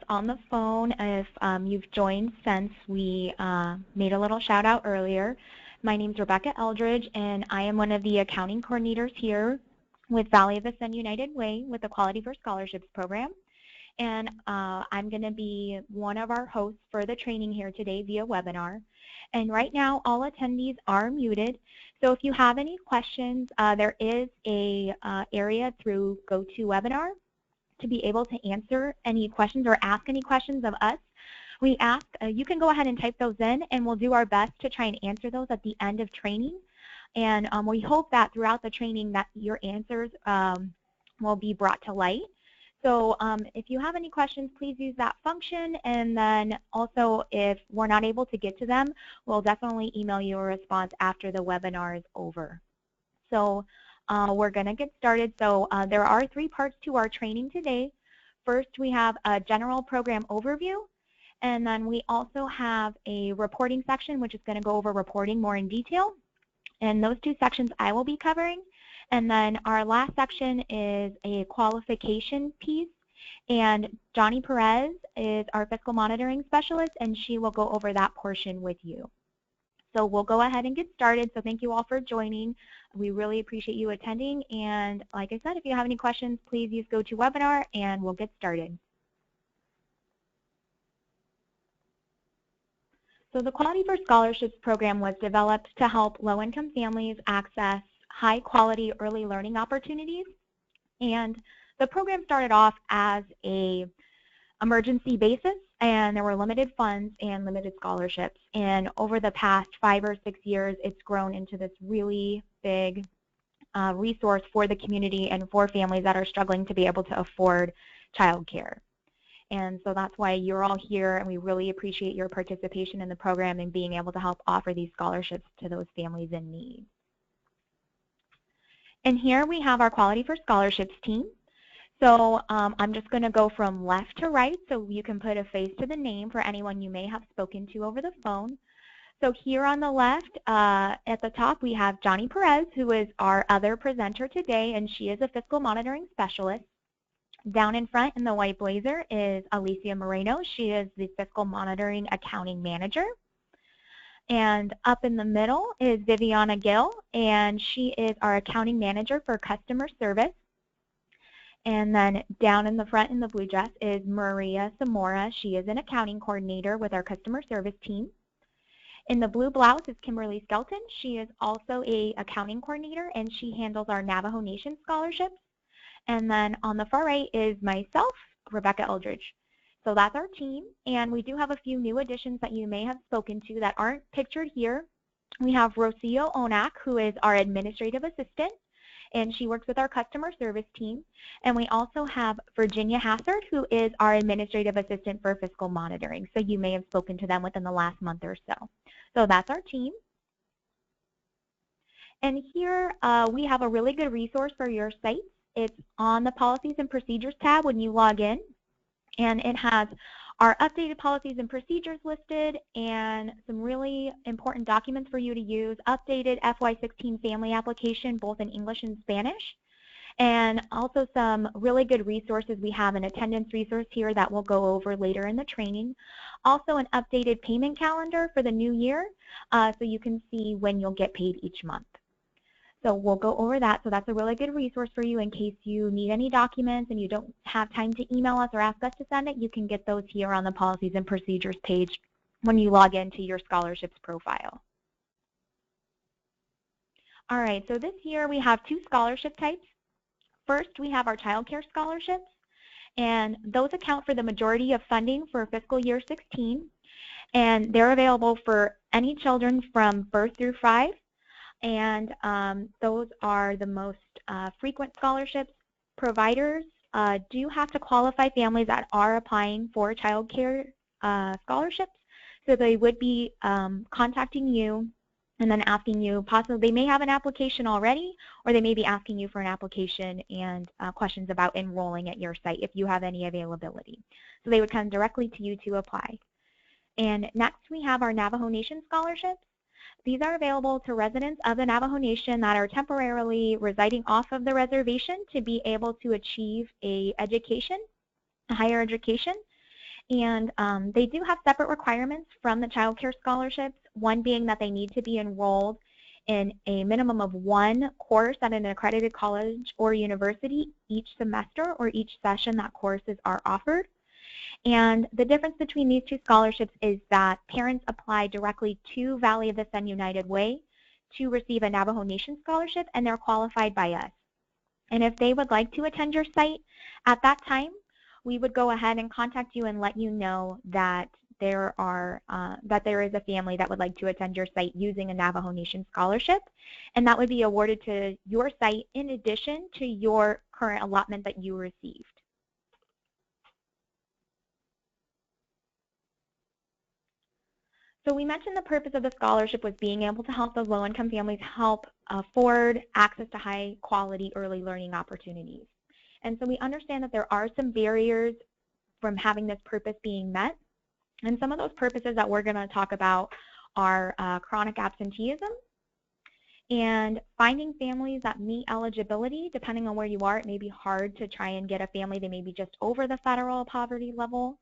on the phone, if you've joined since we made a little shout out earlier. My name's Rebecca Eldridge, and I am one of the accounting coordinators here with Valley of the Sun United Way with the Quality for Scholarships program. And I'm going to be one of our hosts for the training here today via webinar. And right now, all attendees are muted. So if you have any questions, there is a area through GoToWebinar to be able to answer any questions or ask any questions of us. We ask, you can go ahead and type those in, and we'll do our best to try and answer those at the end of training. And we hope that throughout the training that your answers will be brought to light. So if you have any questions, please use that function. And then also, if we're not able to get to them, we'll definitely email you a response after the webinar is over. So we're going to get started. So there are 3 parts to our training today. First, we have a general program overview. And then we also have a reporting section, which is going to go over reporting more in detail. And those 2 sections I will be covering. And then our last section is a qualification piece, and Johnny Perez is our fiscal monitoring specialist, and she will go over that portion with you. So we'll go ahead and get started. So thank you all for joining. We really appreciate you attending, and like I said, if you have any questions, please use GoToWebinar, and we'll get started. So the Quality for Scholarships program was developed to help low-income families access high-quality early learning opportunities, and the program started off as a emergency basis, and there were limited funds and limited scholarships. And over the past 5 or 6 years, it's grown into this really big resource for the community and for families that are struggling to be able to afford childcare. And so that's why you're all here, and we really appreciate your participation in the program and being able to help offer these scholarships to those families in need. And here we have our Quality for Scholarships team. So I'm just going to go from left to right so you can put a face to the name for anyone you may have spoken to over the phone. So here on the left, at the top, we have Johnny Perez, who is our other presenter today, and she is a fiscal monitoring specialist. Down in front in the white blazer is Alicia Moreno. She is the fiscal monitoring accounting manager. And up in the middle is Viviana Gill, and she is our accounting manager for customer service. And then down in the front in the blue dress is Maria Zamora. She is an accounting coordinator with our customer service team. In the blue blouse is Kimberly Skelton. She is also an accounting coordinator, and she handles our Navajo Nation scholarships. And then on the far right is myself, Rebecca Eldridge. So that's our team, and we do have a few new additions that you may have spoken to that aren't pictured here. We have Rocio Onak, who is our administrative assistant, and she works with our customer service team. And we also have Virginia Hassard, who is our administrative assistant for fiscal monitoring. So you may have spoken to them within the last month or so. So that's our team. And here we have a really good resource for your site. It's on the Policies and Procedures tab when you log in. And it has our updated policies and procedures listed and some really important documents for you to use, updated FY16 family application, both in English and Spanish, and also some really good resources. We have an attendance resource here that we'll go over later in the training. Also an updated payment calendar for the new year, so you can see when you'll get paid each month. So we'll go over that. So that's a really good resource for you in case you need any documents and you don't have time to email us or ask us to send it. You can get those here on the Policies and Procedures page when you log into your scholarships profile. All right, so this year we have 2 scholarship types. First, we have our child care scholarships, and those account for the majority of funding for fiscal year 16, and they're available for any children from birth through 5. And those are the most frequent scholarships. Providers do have to qualify families that are applying for child care scholarships. So they would be contacting you and then asking you, possibly they may have an application already, or they may be asking you for an application and questions about enrolling at your site if you have any availability. So they would come directly to you to apply. And next we have our Navajo Nation scholarships. These are available to residents of the Navajo Nation that are temporarily residing off of the reservation to be able to achieve a higher education. And they do have separate requirements from the child care scholarships, one being that they need to be enrolled in a minimum of one course at an accredited college or university each semester or each session that courses are offered. And the difference between these two scholarships is that parents apply directly to Valley of the Sun United Way to receive a Navajo Nation scholarship, and they're qualified by us. And if they would like to attend your site at that time, we would go ahead and contact you and let you know that there is a family that would like to attend your site using a Navajo Nation scholarship, and that would be awarded to your site in addition to your current allotment that you received. So we mentioned the purpose of the scholarship was being able to help those low-income families help afford access to high-quality early learning opportunities. And so we understand that there are some barriers from having this purpose being met. And some of those purposes that we're going to talk about are chronic absenteeism and finding families that meet eligibility. Depending on where you are, it may be hard to try and get a family that may be just over the federal poverty level.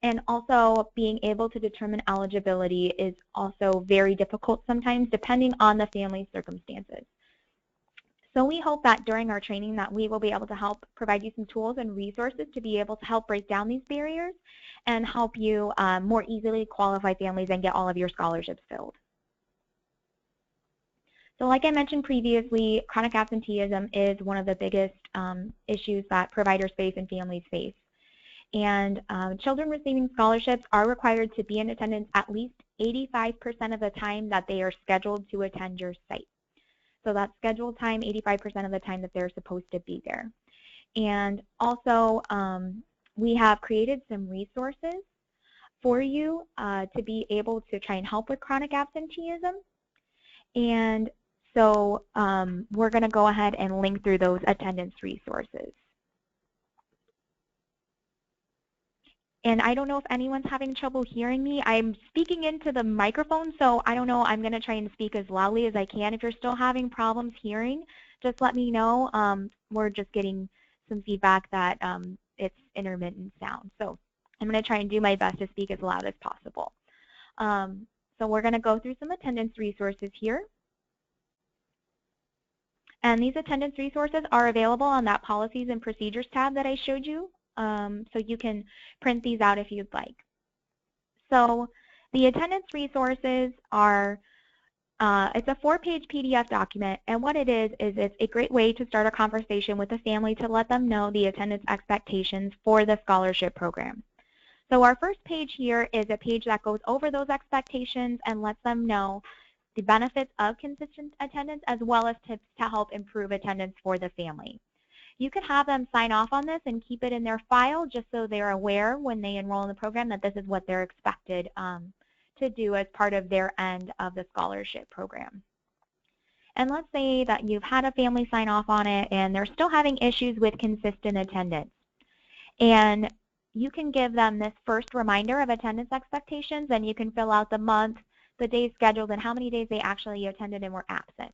And also being able to determine eligibility is also very difficult sometimes depending on the family's circumstances. So we hope that during our training that we will be able to help provide you some tools and resources to be able to help break down these barriers and help you more easily qualify families and get all of your scholarships filled. So like I mentioned previously, chronic absenteeism is one of the biggest issues that providers face and families face. And children receiving scholarships are required to be in attendance at least 85% of the time that they are scheduled to attend your site. So that's scheduled time, 85% of the time that they're supposed to be there. And also, we have created some resources for you to be able to try and help with chronic absenteeism. And so we're going to go ahead and link through those attendance resources. And I don't know if anyone's having trouble hearing me. I'm speaking into the microphone, so I don't know. I'm going to try and speak as loudly as I can. If you're still having problems hearing, just let me know. We're just getting some feedback that it's intermittent sound. So I'm going to try and do my best to speak as loud as possible. So we're going to go through some attendance resources here. And these attendance resources are available on that Policies and Procedures tab that I showed you. So you can print these out if you'd like. So the attendance resources are, it's a 4-page PDF document, and what it is it's a great way to start a conversation with the family to let them know the attendance expectations for the scholarship program. So our first page here is a page that goes over those expectations and lets them know the benefits of consistent attendance as well as tips to help improve attendance for the family. You could have them sign off on this and keep it in their file just so they're aware when they enroll in the program that this is what they're expected to do as part of their end of the scholarship program. And let's say that you've had a family sign off on it and they're still having issues with consistent attendance. And you can give them this first reminder of attendance expectations, and you can fill out the month, the days scheduled, and how many days they actually attended and were absent.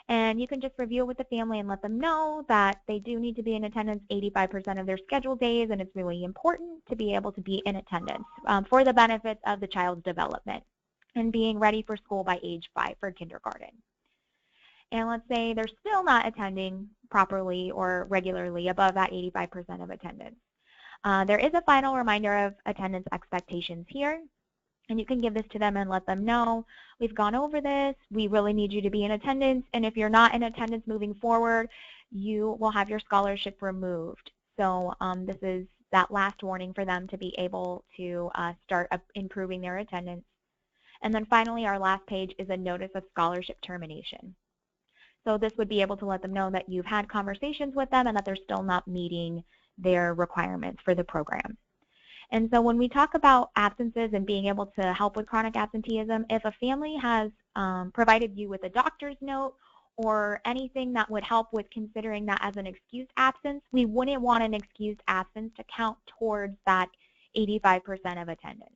And you can just review it with the family and let them know that they do need to be in attendance 85% of their scheduled days, and it's really important to be able to be in attendance for the benefits of the child's development and being ready for school by age 5 for kindergarten. And let's say they're still not attending properly or regularly above that 85% of attendance. There is a final reminder of attendance expectations here. And you can give this to them and let them know, we've gone over this, we really need you to be in attendance, and if you're not in attendance moving forward, you will have your scholarship removed. So this is that last warning for them to be able to start improving their attendance. And then finally, our last page is a notice of scholarship termination. So this would be able to let them know that you've had conversations with them and that they're still not meeting their requirements for the program. And so when we talk about absences and being able to help with chronic absenteeism, if a family has provided you with a doctor's note or anything that would help with considering that as an excused absence, we wouldn't want an excused absence to count towards that 85% of attendance.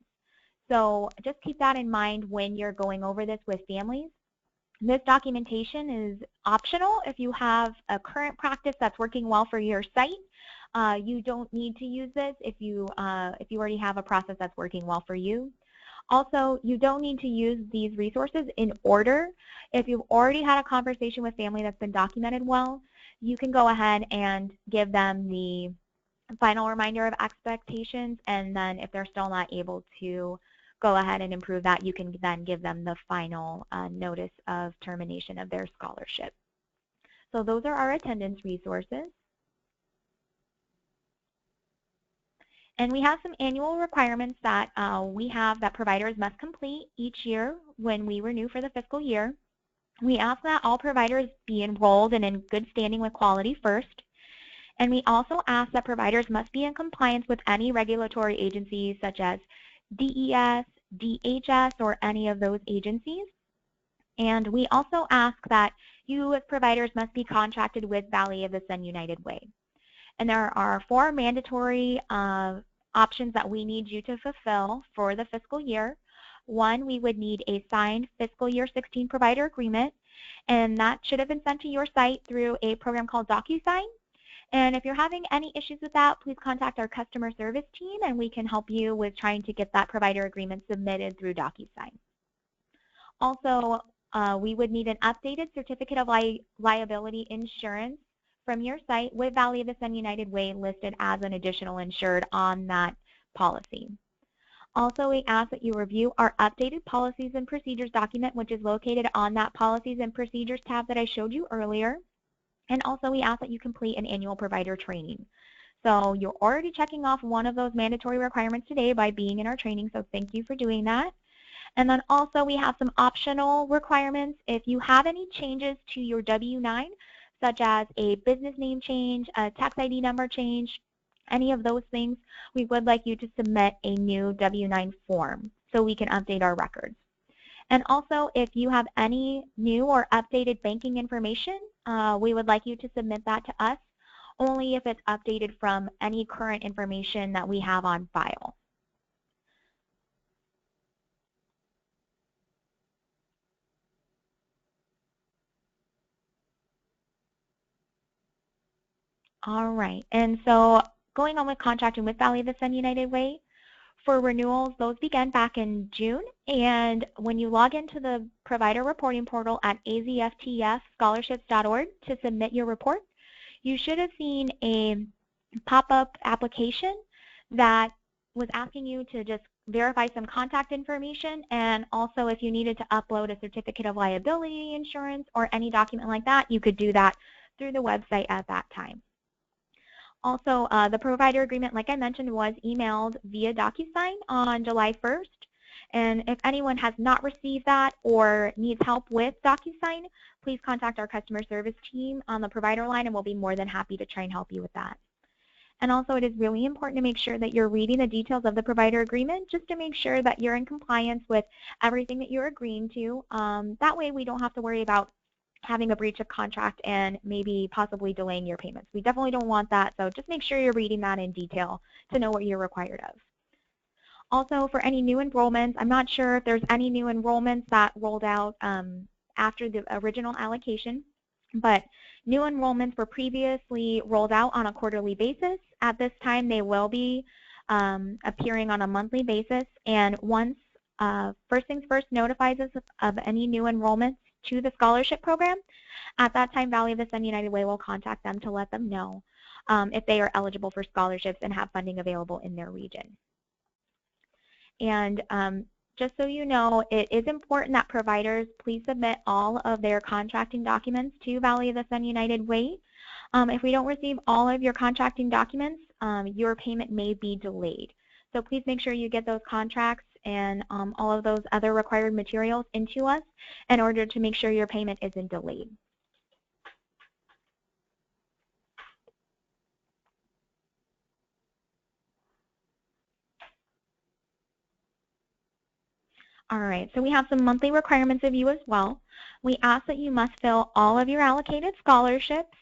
So just keep that in mind when you're going over this with families. This documentation is optional if you have a current practice that's working well for your site. you don't need to use this if you already have a process that's working well for you. Also, you don't need to use these resources in order. If you've already had a conversation with family that's been documented well, you can go ahead and give them the final reminder of expectations, and then if they're still not able to go ahead and improve that, you can then give them the final notice of termination of their scholarship. So those are our attendance resources. And we have some annual requirements that we have that providers must complete each year when we renew for the fiscal year. We ask that all providers be enrolled and in good standing with Quality First. And we also ask that providers must be in compliance with any regulatory agencies such as DES, DHS, or any of those agencies. And we also ask that you as providers must be contracted with Valley of the Sun United Way. And there are 4 mandatory options that we need you to fulfill for the fiscal year. 1, we would need a signed fiscal year 16 provider agreement, and that should have been sent to your site through a program called DocuSign. And if you're having any issues with that, please contact our customer service team, and we can help you with trying to get that provider agreement submitted through DocuSign. Also, we would need an updated certificate of liability insurance from your site with Valley of the Sun United Way listed as an additional insured on that policy. Also, we ask that you review our updated policies and procedures document, which is located on that policies and procedures tab that I showed you earlier. And also, we ask that you complete an annual provider training. So you're already checking off one of those mandatory requirements today by being in our training, so thank you for doing that. And then also, we have some optional requirements. If you have any changes to your W-9, such as a business name change, a tax ID number change, any of those things, we would like you to submit a new W-9 form so we can update our records. And also, if you have any new or updated banking information, we would like you to submit that to us, only if it's updated from any current information that we have on file. All right, and so going on with contracting with Valley of the Sun United Way, for renewals, those began back in June, and when you log into the provider reporting portal at azftfscholarships.org to submit your report, you should have seen a pop-up application that was asking you to just verify some contact information, and also if you needed to upload a certificate of liability insurance or any document like that, you could do that through the website at that time. Also, the provider agreement, like I mentioned, was emailed via DocuSign on July 1st. And if anyone has not received that or needs help with DocuSign, please contact our customer service team on the provider line, and we'll be more than happy to try and help you with that. And also, it is really important to make sure that you're reading the details of the provider agreement just to make sure that you're in compliance with everything that you're agreeing to. That way, we don't have to worry about having a breach of contract and maybe possibly delaying your payments. We definitely don't want that, so just make sure you're reading that in detail to know what you're required of. Also, for any new enrollments, I'm not sure if there's any new enrollments that rolled out after the original allocation, but new enrollments were previously rolled out on a quarterly basis. At this time, they will be appearing on a monthly basis, and once First Things First notifies us of any new enrollments to the scholarship program, at that time Valley of the Sun United Way will contact them to let them know if they are eligible for scholarships and have funding available in their region. And just so you know, it is important that providers please submit all of their contracting documents to Valley of the Sun United Way. If we don't receive all of your contracting documents, your payment may be delayed. So please make sure you get those contracts and all of those other required materials into us in order to make sure your payment isn't delayed. All right, so we have some monthly requirements of you as well. We ask that you must fill all of your allocated scholarships,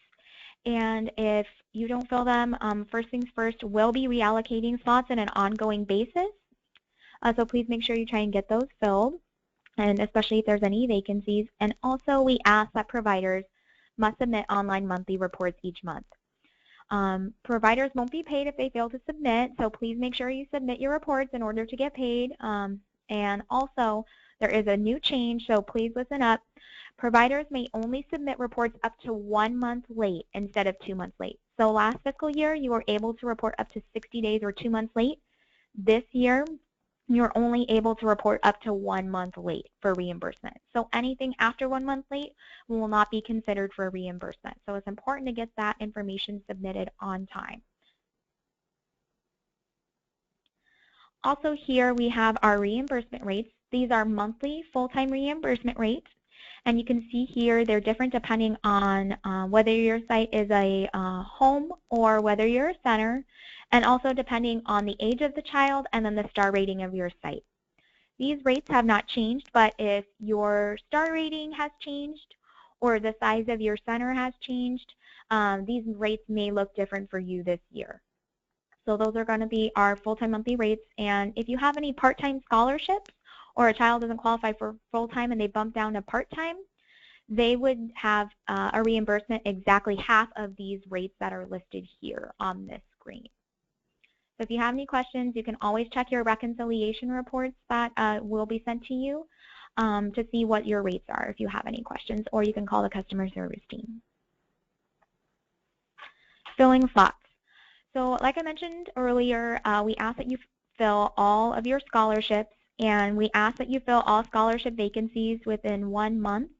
and if you don't fill them, First Things First will be reallocating slots on an ongoing basis. So please make sure you try and get those filled, and especially if there's any vacancies. And also, we ask that providers must submit online monthly reports each month. Providers won't be paid if they fail to submit, so please make sure you submit your reports in order to get paid. And also, there is a new change, so please listen up. Providers may only submit reports up to 1 month late instead of 2 months late. So last fiscal year, you were able to report up to 60 days or 2 months late. This year, you're only able to report up to 1 month late for reimbursement. So anything after 1 month late will not be considered for reimbursement. So it's important to get that information submitted on time. Also here we have our reimbursement rates. These are monthly full-time reimbursement rates. And you can see here they're different depending on whether your site is a home or whether you're a center, and also depending on the age of the child and then the star rating of your site. These rates have not changed, but if your star rating has changed or the size of your center has changed, these rates may look different for you this year. So those are going to be our full-time monthly rates. And if you have any part-time scholarships or a child doesn't qualify for full-time and they bump down to part-time, they would have a reimbursement exactly half of these rates that are listed here on this screen. So if you have any questions, you can always check your reconciliation reports that will be sent to you to see what your rates are if you have any questions, or you can call the customer service team. Filling slots. So like I mentioned earlier, we ask that you fill all of your scholarships, and we ask that you fill all scholarship vacancies within 1 month.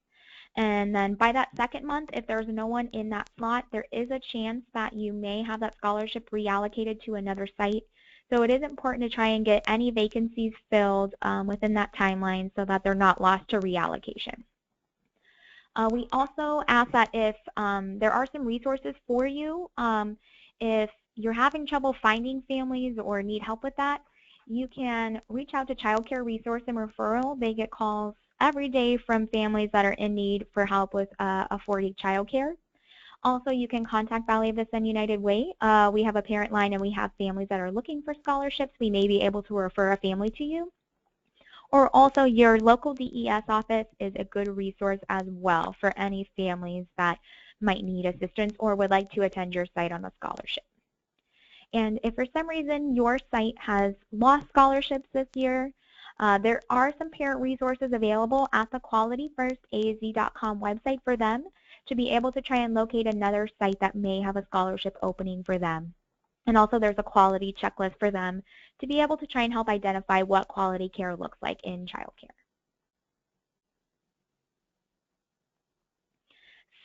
And then by that second month, if there's no one in that slot, there is a chance that you may have that scholarship reallocated to another site. So it is important to try and get any vacancies filled within that timeline so that they're not lost to reallocation. We also ask that if there are some resources for you, if you're having trouble finding families or need help with that, you can reach out to Child Care Resource and Referral. They get calls every day from families that are in need for help with affording child care. Also, you can contact Valley of the Sun United Way. We have a parent line and we have families that are looking for scholarships. We may be able to refer a family to you. Or also your local DES office is a good resource as well for any families that might need assistance or would like to attend your site on a scholarship. And if for some reason your site has lost scholarships this year, there are some parent resources available at the QualityFirstAZ.com website for them to be able to try and locate another site that may have a scholarship opening for them. And also there's a quality checklist for them to be able to try and help identify what quality care looks like in childcare.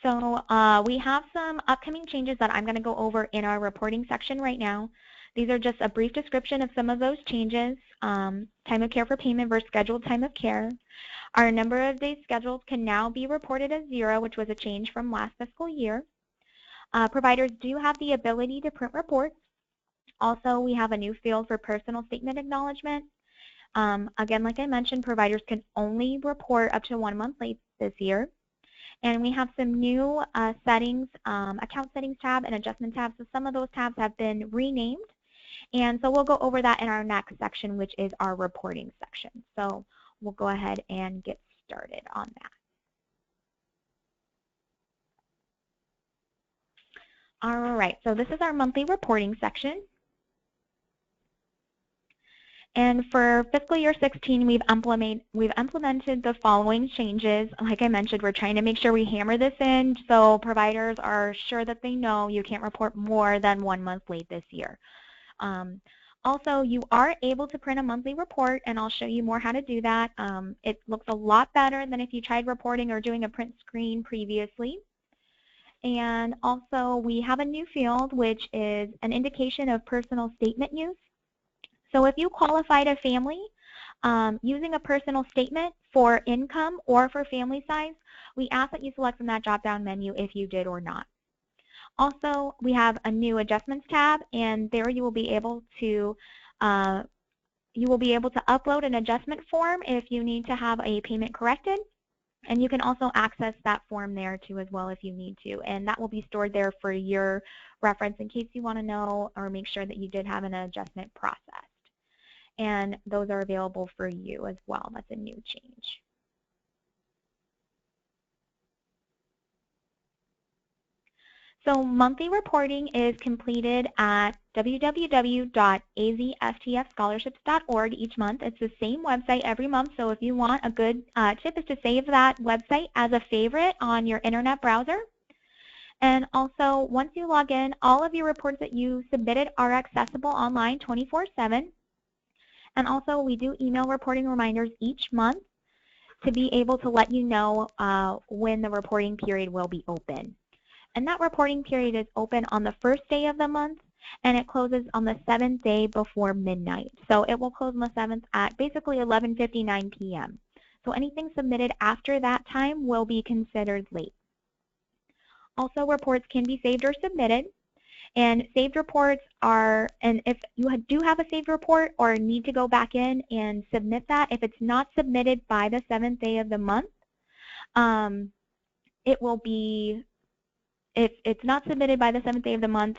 So we have some upcoming changes that I'm going to go over in our reporting section right now. These are just a brief description of some of those changes. Time of care for payment versus scheduled time of care. Our number of days scheduled can now be reported as 0, which was a change from last fiscal year. Providers do have the ability to print reports. Also, we have a new field for personal statement acknowledgement. Again, like I mentioned, providers can only report up to 1 month late this year. And we have some new settings, account settings tab and adjustment tab. So some of those tabs have been renamed. And so we'll go over that in our next section, which is our reporting section. So we'll go ahead and get started on that. All right, so this is our monthly reporting section. And for fiscal year 16, we've implemented the following changes. Like I mentioned, we're trying to make sure we hammer this in so providers are sure that they know you can't report more than 1 month late this year. Also, you are able to print a monthly report, and I'll show you more how to do that. It looks a lot better than if you tried reporting or doing a print screen previously. And also, we have a new field, which is an indication of personal statement use. So if you qualified a family using a personal statement for income or for family size, we ask that you select from that drop-down menu if you did or not. Also, we have a new adjustments tab, and there you will be able to upload an adjustment form if you need to have a payment corrected. And you can also access that form there too as well if you need to. And that will be stored there for your reference in case you want to know or make sure that you did have an adjustment processed. And those are available for you as well. That's a new change. So monthly reporting is completed at www.azftfscholarships.org each month. It's the same website every month, so if you want, a good tip is to save that website as a favorite on your internet browser. And also, once you log in, all of your reports that you submitted are accessible online 24/7. And also, we do email reporting reminders each month to be able to let you know when the reporting period will be open. And that reporting period is open on the first day of the month, and it closes on the 7th day before midnight. So it will close on the 7th at basically 11:59 p.m. So anything submitted after that time will be considered late. Also, reports can be saved or submitted. And saved reports are, and if you do have a saved report or need to go back in and submit that, if it's not submitted by the 7th day of the month, it will be, if it's not submitted by the 7th day of the month,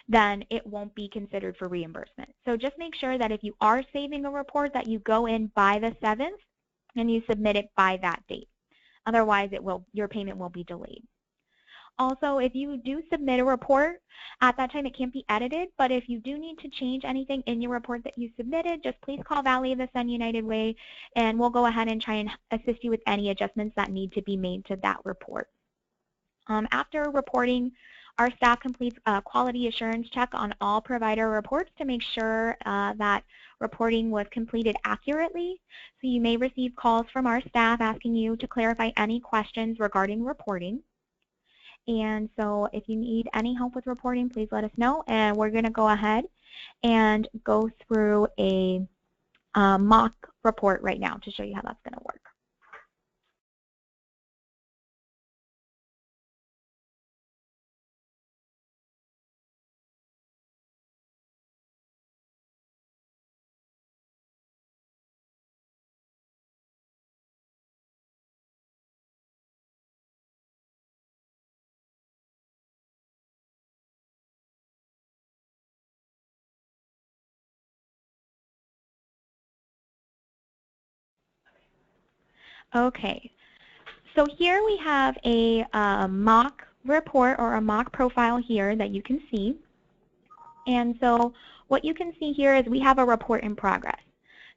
then it won't be considered for reimbursement. So just make sure that if you are saving a report that you go in by the 7th and you submit it by that date. Otherwise, your payment will be delayed. Also, if you do submit a report, at that time it can't be edited, but if you do need to change anything in your report that you submitted, just please call Valley of the Sun United Way, and we'll go ahead and try and assist you with any adjustments that need to be made to that report. After reporting, our staff completes a quality assurance check on all provider reports to make sure that reporting was completed accurately. So you may receive calls from our staff asking you to clarify any questions regarding reporting. And so if you need any help with reporting, please let us know. And we're going to go ahead and go through a mock report right now to show you how that's going to work. Okay, so here we have a mock report or a mock profile here that you can see. And so what you can see here is we have a report in progress.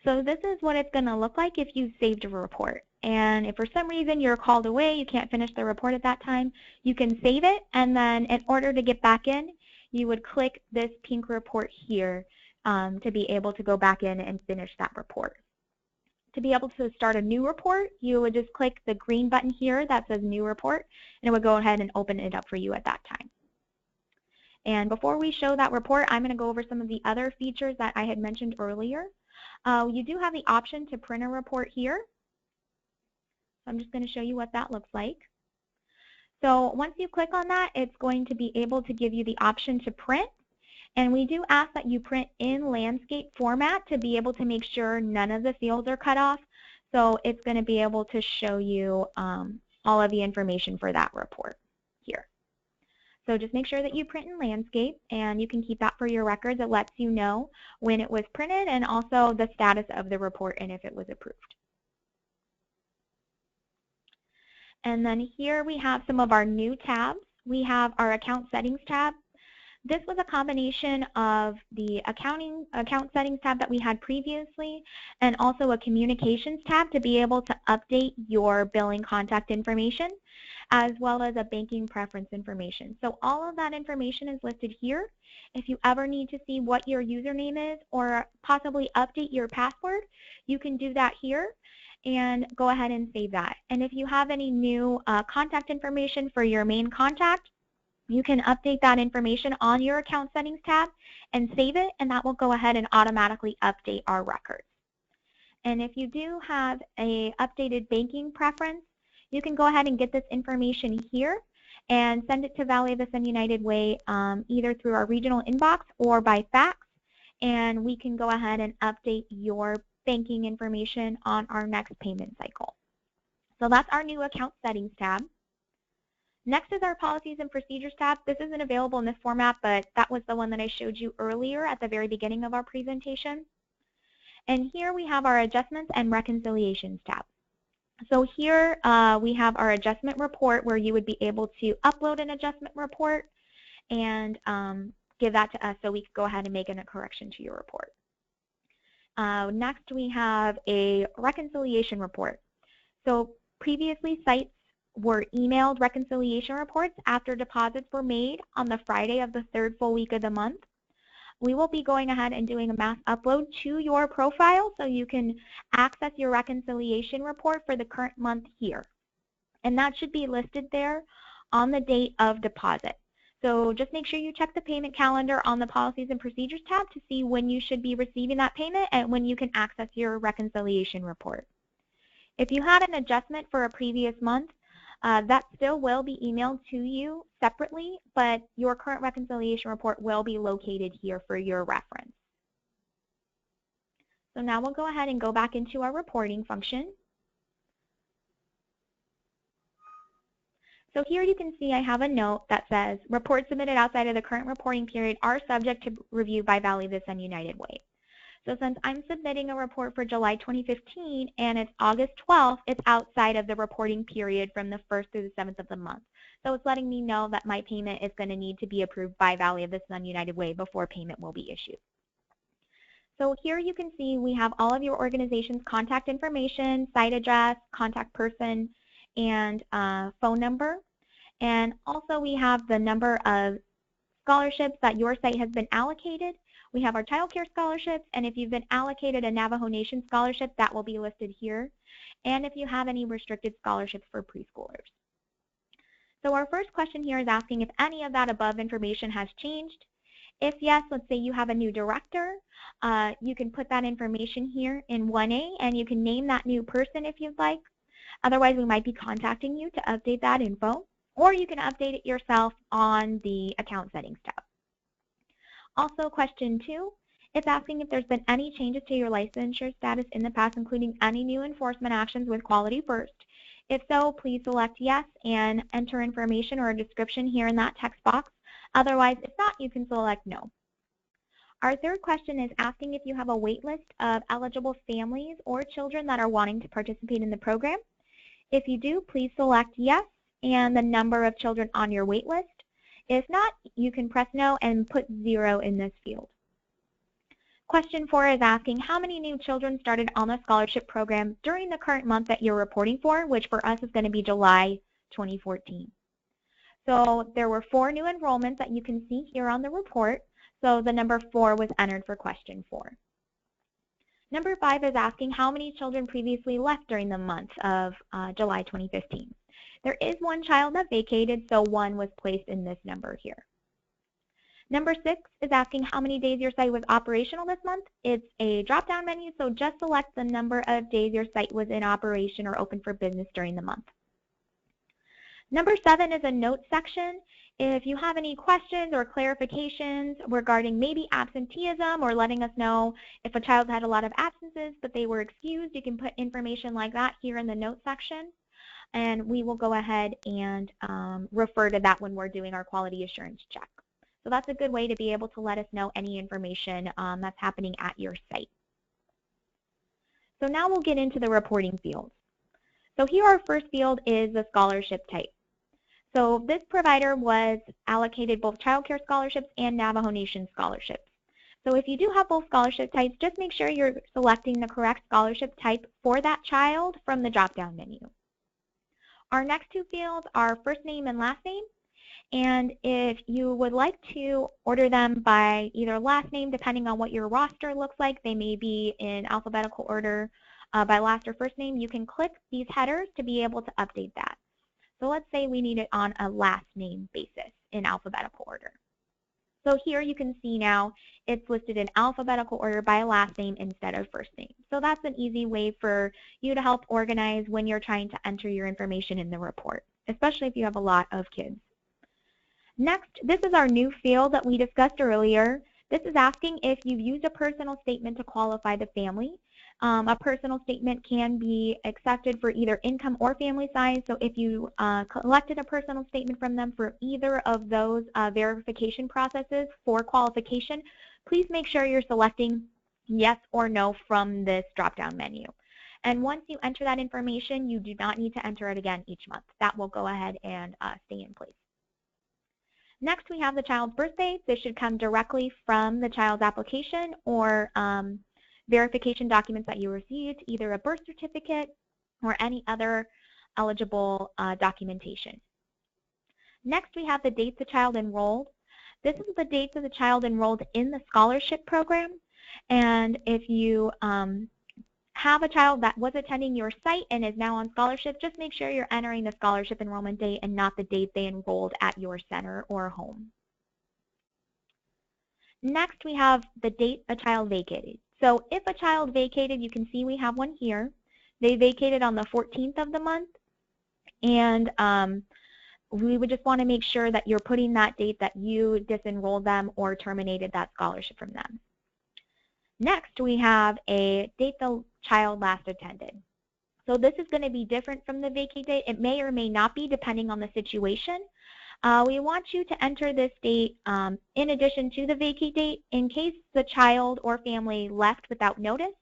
So this is what it's going to look like if you saved a report. And if for some reason you're called away, you can't finish the report at that time, you can save it, and then in order to get back in, you would click this pink report here to be able to go back in and finish that report. To be able to start a new report, you would just click the green button here that says New Report, and it would go ahead and open it up for you at that time. And before we show that report, I'm going to go over some of the other features that I had mentioned earlier. You do have the option to print a report here. So I'm just going to show you what that looks like. So once you click on that, it's going to be able to give you the option to print. And we do ask that you print in landscape format to be able to make sure none of the fields are cut off. So it's going to be able to show you all of the information for that report here. So just make sure that you print in landscape, and you can keep that for your records. It lets you know when it was printed and also the status of the report and if it was approved. And then here we have some of our new tabs. We have our account settings tab. This was a combination of the account settings tab that we had previously and also a communications tab to be able to update your billing contact information as well as a banking preference information. So all of that information is listed here. If you ever need to see what your username is or possibly update your password, you can do that here and go ahead and save that. And if you have any new contact information for your main contact, you can update that information on your account settings tab and save it, and that will go ahead and automatically update our records. And if you do have an updated banking preference, you can go ahead and get this information here and send it to Valley of the Sun United Way either through our regional inbox or by fax, and we can go ahead and update your banking information on our next payment cycle. So that's our new account settings tab. Next is our policies and procedures tab. This isn't available in this format, but that was the one that I showed you earlier at the very beginning of our presentation. And here we have our adjustments and reconciliations tab. So here we have our adjustment report where you would be able to upload an adjustment report and give that to us so we can go ahead and make a correction to your report. Next, we have a reconciliation report. So previously, sites were emailed reconciliation reports after deposits were made on the Friday of the third full week of the month. We will be going ahead and doing a mass upload to your profile so you can access your reconciliation report for the current month here. And that should be listed there on the date of deposit. So just make sure you check the payment calendar on the Policies and Procedures tab to see when you should be receiving that payment and when you can access your reconciliation report. If you had an adjustment for a previous month, that still will be emailed to you separately, but your current reconciliation report will be located here for your reference. So now we'll go ahead and go back into our reporting function. So here you can see I have a note that says, reports submitted outside of the current reporting period are subject to review by Valley Vista United Way. So since I'm submitting a report for July 2015 and it's August 12th, it's outside of the reporting period from the 1st through the 7th of the month. So it's letting me know that my payment is going to need to be approved by Valley Vista United Way before payment will be issued. So here you can see we have all of your organization's contact information, site address, contact person, and phone number. And also we have the number of scholarships that your site has been allocated. We have our child care scholarships, and if you've been allocated a Navajo Nation scholarship, that will be listed here. And if you have any restricted scholarships for preschoolers. So our first question here is asking if any of that above information has changed. If yes, let's say you have a new director, you can put that information here in 1A, and you can name that new person if you'd like. Otherwise, we might be contacting you to update that info, or you can update it yourself on the Account Settings tab. Also, question 2, it's asking if there's been any changes to your licensure status in the past, including any new enforcement actions with Quality First. If so, please select yes and enter information or a description here in that text box. Otherwise, if not, you can select no. Our third question is asking if you have a wait list of eligible families or children that are wanting to participate in the program. If you do, please select yes and the number of children on your wait list. If not, you can press no and put 0 in this field. Question 4 is asking how many new children started on the scholarship program during the current month that you're reporting for, which for us is going to be July 2014. So there were 4 new enrollments that you can see here on the report. So the number 4 was entered for question 4. Number 5 is asking how many children previously left during the month of July 2015. There is 1 child that vacated, so 1 was placed in this number here. Number 6 is asking how many days your site was operational this month. It's a drop-down menu, so just select the number of days your site was in operation or open for business during the month. Number 7 is a notes section. If you have any questions or clarifications regarding maybe absenteeism or letting us know if a child had a lot of absences but they were excused, you can put information like that here in the notes section. And we will go ahead and refer to that when we're doing our quality assurance check. So that's a good way to be able to let us know any information that's happening at your site. So now we'll get into the reporting fields. So here our first field is the scholarship type. So this provider was allocated both child care scholarships and Navajo Nation scholarships. So if you do have both scholarship types, just make sure you're selecting the correct scholarship type for that child from the drop-down menu. Our next 2 fields are first name and last name. And if you would like to order them by either last name, depending on what your roster looks like, they may be in alphabetical order by last or first name, you can click these headers to be able to update that. So let's say we need it on a last name basis in alphabetical order. So here you can see now it's listed in alphabetical order by last name instead of first name. So that's an easy way for you to help organize when you're trying to enter your information in the report, especially if you have a lot of kids. Next, this is our new field that we discussed earlier. This is asking if you've used a personal statement to qualify the family. A personal statement can be accepted for either income or family size. So if you collected a personal statement from them for either of those verification processes for qualification, please make sure you're selecting yes or no from this drop-down menu. And once you enter that information, you do not need to enter it again each month. That will go ahead and stay in place. Next, we have the child's birthday. This should come directly from the child's application or verification documents that you received, either a birth certificate or any other eligible documentation. Next, we have the dates the child enrolled. This is the dates of the child enrolled in the scholarship program. And if you have a child that was attending your site and is now on scholarship, just make sure you're entering the scholarship enrollment date and not the date they enrolled at your center or home. Next, we have the date a child vacated. So if a child vacated, you can see we have one here. They vacated on the 14th of the month, and we would just want to make sure that you're putting that date that you disenrolled them or terminated that scholarship from them. Next, we have a date the child last attended. So this is going to be different from the vacate date. It may or may not be depending on the situation. We want you to enter this date in addition to the vacate date in case the child or family left without notice.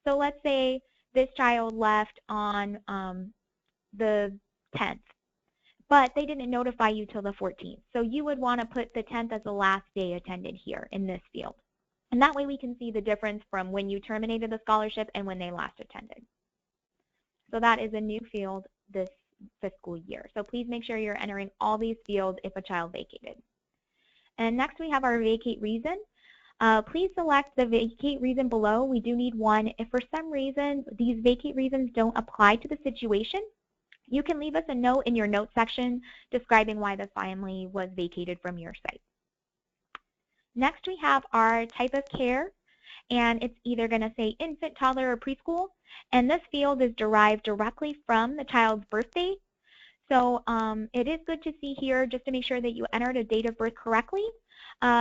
So let's say this child left on the 10th, but they didn't notify you till the 14th. So you would want to put the 10th as the last day attended here in this field. And that way we can see the difference from when you terminated the scholarship and when they last attended. So that is a new field this fiscal year. So please make sure you're entering all these fields if a child vacated. And next we have our vacate reason. Please select the vacate reason below. We do need one. If for some reason these vacate reasons don't apply to the situation, you can leave us a note in your notes section describing why the family was vacated from your site. Next we have our type of care, and it's either going to say infant, toddler, or preschool, and this field is derived directly from the child's birth date. So it is good to see here just to make sure that you entered a date of birth correctly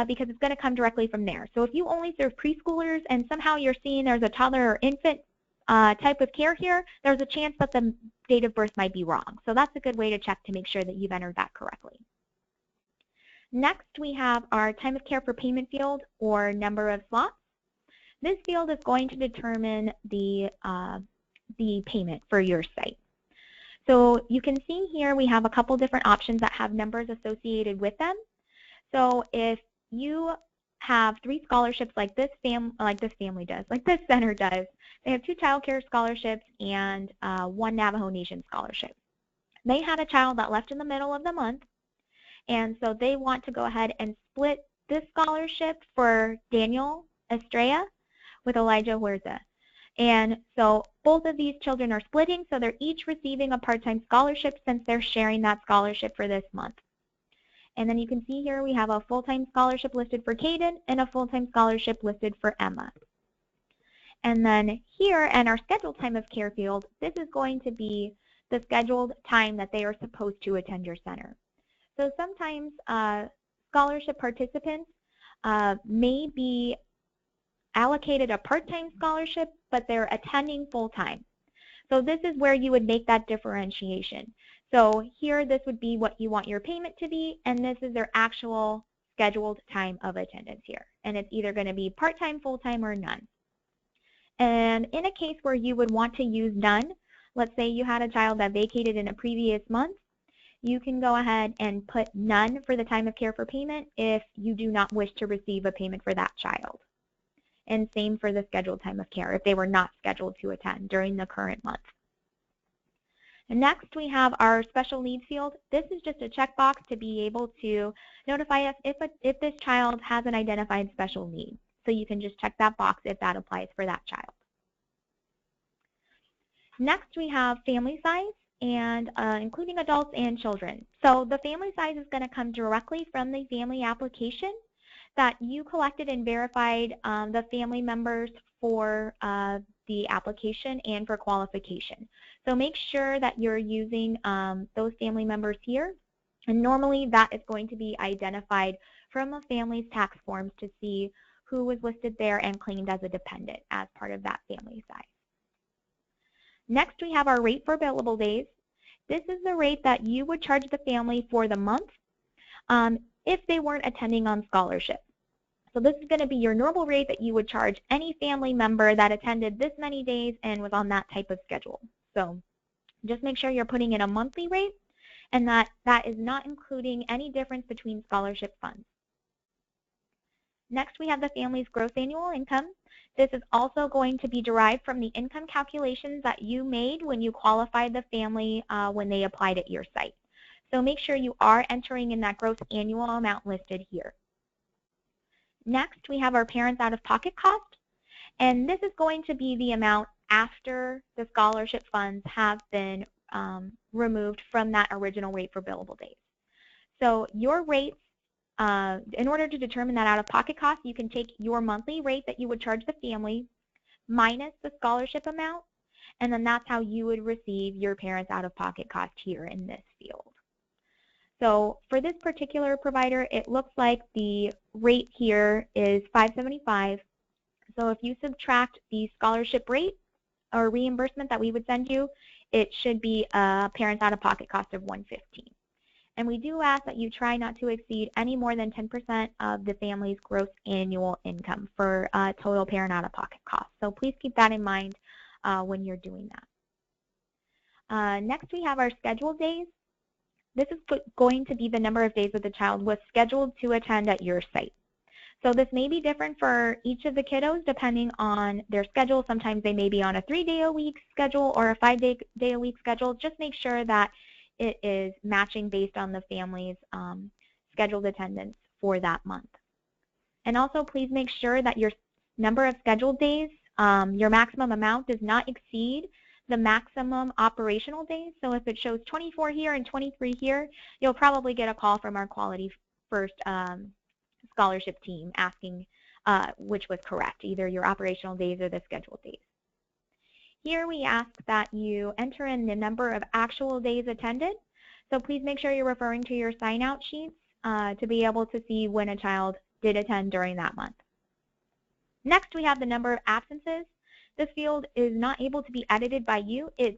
because it's going to come directly from there. So if you only serve preschoolers and somehow you're seeing there's a toddler or infant type of care here, there's a chance that the date of birth might be wrong. So that's a good way to check to make sure that you've entered that correctly. Next, we have our time of care for payment field or number of slots. This field is going to determine the payment for your site. So you can see here we have a couple different options that have numbers associated with them. So if you have 3 scholarships like this family does, like this center does, they have 2 child care scholarships and 1 Navajo Nation scholarship. They had a child that left in the middle of the month, and so they want to go ahead and split this scholarship for Daniel Estrella with Elijah Huerta. And so both of these children are splitting, so they're each receiving a part-time scholarship since they're sharing that scholarship for this month. And then you can see here we have a full-time scholarship listed for Caden and a full-time scholarship listed for Emma. And then here in our scheduled time of care field, this is going to be the scheduled time that they are supposed to attend your center. So sometimes scholarship participants may be allocated a part-time scholarship, but they're attending full-time. So this is where you would make that differentiation. So here, this would be what you want your payment to be, and this is their actual scheduled time of attendance here. And it's either going to be part-time, full-time, or none. And in a case where you would want to use none, let's say you had a child that vacated in a previous month, you can go ahead and put none for the time of care for payment if you do not wish to receive a payment for that child. And same for the scheduled time of care if they were not scheduled to attend during the current month. And next we have our special needs field. This is just a checkbox to be able to notify us if this child has an identified special need. So you can just check that box if that applies for that child. Next we have family size, and including adults and children. So the family size is going to come directly from the family application that you collected and verified the family members for the application and for qualification. So make sure that you're using those family members here. And normally that is going to be identified from a family's tax forms to see who was listed there and claimed as a dependent as part of that family size. Next, we have our rate for billable days. This is the rate that you would charge the family for the month if they weren't attending on scholarship. So this is going to be your normal rate that you would charge any family member that attended this many days and was on that type of schedule. So just make sure you're putting in a monthly rate, and that is not including any difference between scholarship funds. Next, we have the family's gross annual income. This is also going to be derived from the income calculations that you made when you qualified the family when they applied at your site. So make sure you are entering in that gross annual amount listed here. Next, we have our parents' out-of-pocket cost, and this is going to be the amount after the scholarship funds have been removed from that original rate for billable days. So your rates, in order to determine that out-of-pocket cost, you can take your monthly rate that you would charge the family minus the scholarship amount, and then that's how you would receive your parents' out-of-pocket cost here in this field. So for this particular provider, it looks like the rate here is $575. So if you subtract the scholarship rate or reimbursement that we would send you, it should be a parents' out-of-pocket cost of $115. And we do ask that you try not to exceed any more than 10% of the family's gross annual income for total parent out-of-pocket costs. So please keep that in mind when you're doing that. Next, we have our scheduled days. This is going to be the number of days that the child was scheduled to attend at your site. So this may be different for each of the kiddos depending on their schedule. Sometimes they may be on a 3-day-a-week schedule or a 5-day-a-week schedule. Just make sure that it is matching based on the family's scheduled attendance for that month. And also please make sure that your number of scheduled days, your maximum amount does not exceed the maximum operational days. So if it shows 24 here and 23 here, you'll probably get a call from our Quality First scholarship team asking which was correct, either your operational days or the scheduled days. Here we ask that you enter in the number of actual days attended. So please make sure you're referring to your sign-out sheets to be able to see when a child did attend during that month. Next, we have the number of absences. This field is not able to be edited by you. It's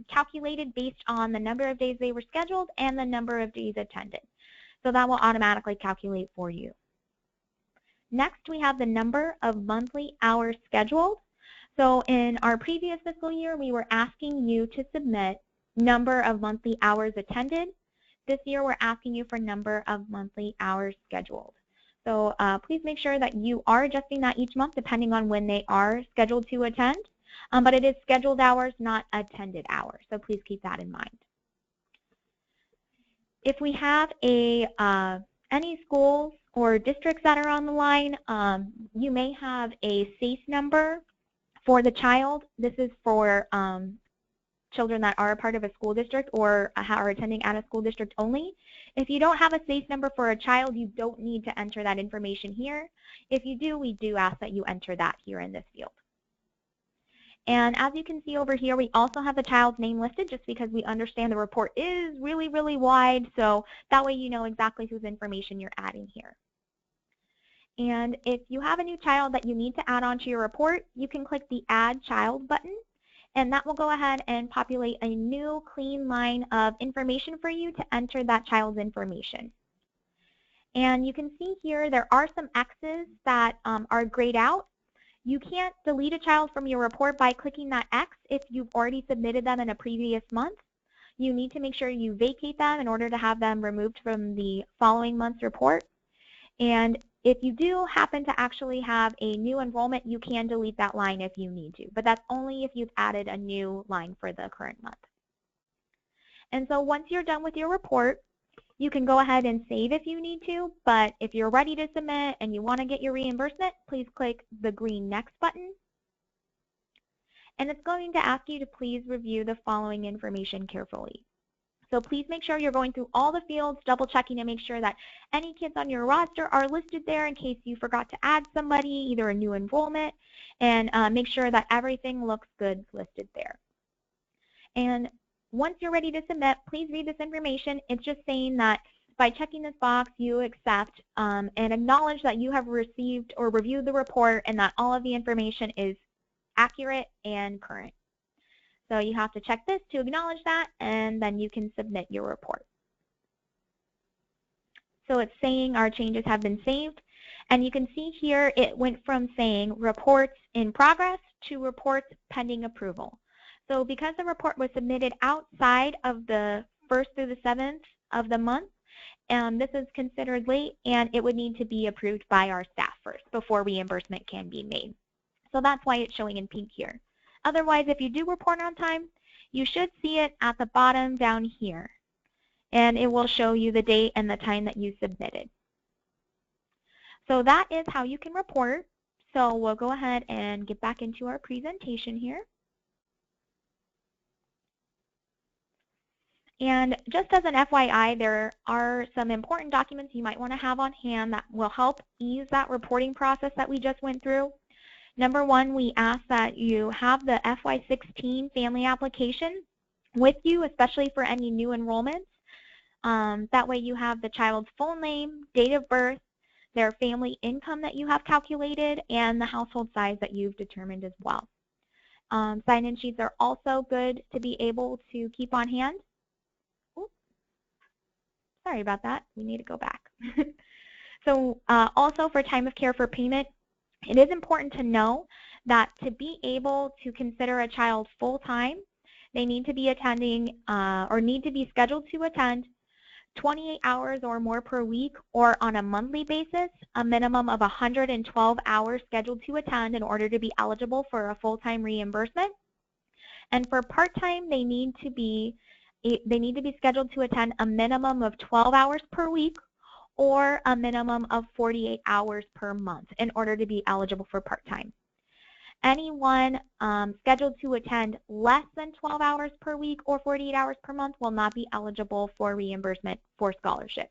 calculated based on the number of days they were scheduled and the number of days attended. So that will automatically calculate for you. Next, we have the number of monthly hours scheduled. So in our previous fiscal year, we were asking you to submit number of monthly hours attended. This year, we're asking you for number of monthly hours scheduled. So please make sure that you are adjusting that each month depending on when they are scheduled to attend. But it is scheduled hours, not attended hours. So please keep that in mind. If we have any schools or districts that are on the line, you may have a SACE number for the child. This is for children that are a part of a school district or are attending at a school district only. If you don't have a SACE number for a child, you don't need to enter that information here. If you do, we do ask that you enter that here in this field. And as you can see over here, we also have the child's name listed just because we understand the report is really, really wide. So that way you know exactly whose information you're adding here. And if you have a new child that you need to add onto your report, you can click the Add Child button, and that will go ahead and populate a new clean line of information for you to enter that child's information. And you can see here there are some X's that are grayed out. You can't delete a child from your report by clicking that X if you've already submitted them in a previous month. You need to make sure you vacate them in order to have them removed from the following month's report. And if you do happen to actually have a new enrollment, you can delete that line if you need to, but that's only if you've added a new line for the current month. And so once you're done with your report, you can go ahead and save if you need to, but if you're ready to submit and you want to get your reimbursement, please click the green Next button. And it's going to ask you to please review the following information carefully. So please make sure you're going through all the fields, double checking to make sure that any kids on your roster are listed there in case you forgot to add somebody, either a new enrollment, and make sure that everything looks good listed there. And once you're ready to submit, please read this information. It's just saying that by checking this box, you accept and acknowledge that you have received or reviewed the report and that all of the information is accurate and current. So you have to check this to acknowledge that, and then you can submit your report. So it's saying our changes have been saved, and you can see here it went from saying reports in progress to reports pending approval. So because the report was submitted outside of the 1st through the 7th of the month. This is considered late, and it would need to be approved by our staff first before reimbursement can be made. So that's why it's showing in pink here. Otherwise, if you do report on time, you should see it at the bottom down here, and it will show you the date and the time that you submitted. So that is how you can report. So we'll go ahead and get back into our presentation here. And just as an FYI, there are some important documents you might want to have on hand that will help ease that reporting process that we just went through. Number one, we ask that you have the FY16 family application with you, especially for any new enrollments. That way you have the child's full name, date of birth, their family income that you have calculated, and the household size that you've determined as well. Sign-in sheets are also good to be able to keep on hand. Oops. Sorry about that. We need to go back. So also for time of care for payment, it is important to know that to be able to consider a child full-time, they need to be attending or need to be scheduled to attend 28 hours or more per week, or on a monthly basis, a minimum of 112 hours scheduled to attend in order to be eligible for a full-time reimbursement. And for part-time, they need to be scheduled to attend a minimum of 12 hours per week or a minimum of 48 hours per month in order to be eligible for part-time. Anyone scheduled to attend less than 12 hours per week or 48 hours per month will not be eligible for reimbursement for scholarship.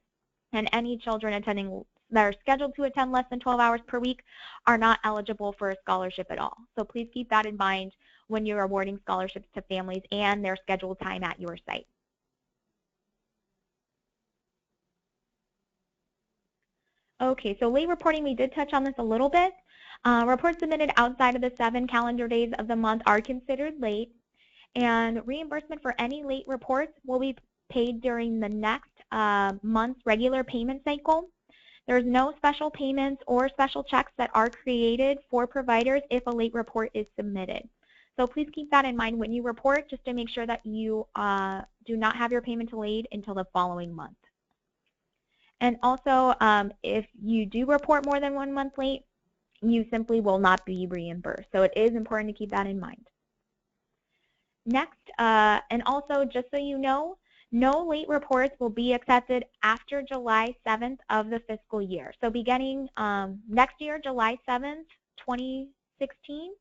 And any children attending that are scheduled to attend less than 12 hours per week are not eligible for a scholarship at all. So please keep that in mind when you're awarding scholarships to families and their scheduled time at your site. Okay, so late reporting, we did touch on this a little bit. Reports submitted outside of the 7 calendar days of the month are considered late, and reimbursement for any late reports will be paid during the next month's regular payment cycle. There's no special payments or special checks that are created for providers if a late report is submitted. So please keep that in mind when you report, just to make sure that you do not have your payment delayed until the following month. And also, if you do report more than 1 month late, you simply will not be reimbursed. So it is important to keep that in mind. Next, and also just so you know, no late reports will be accepted after July 7th of the fiscal year. So beginning next year, July 7th, 2016,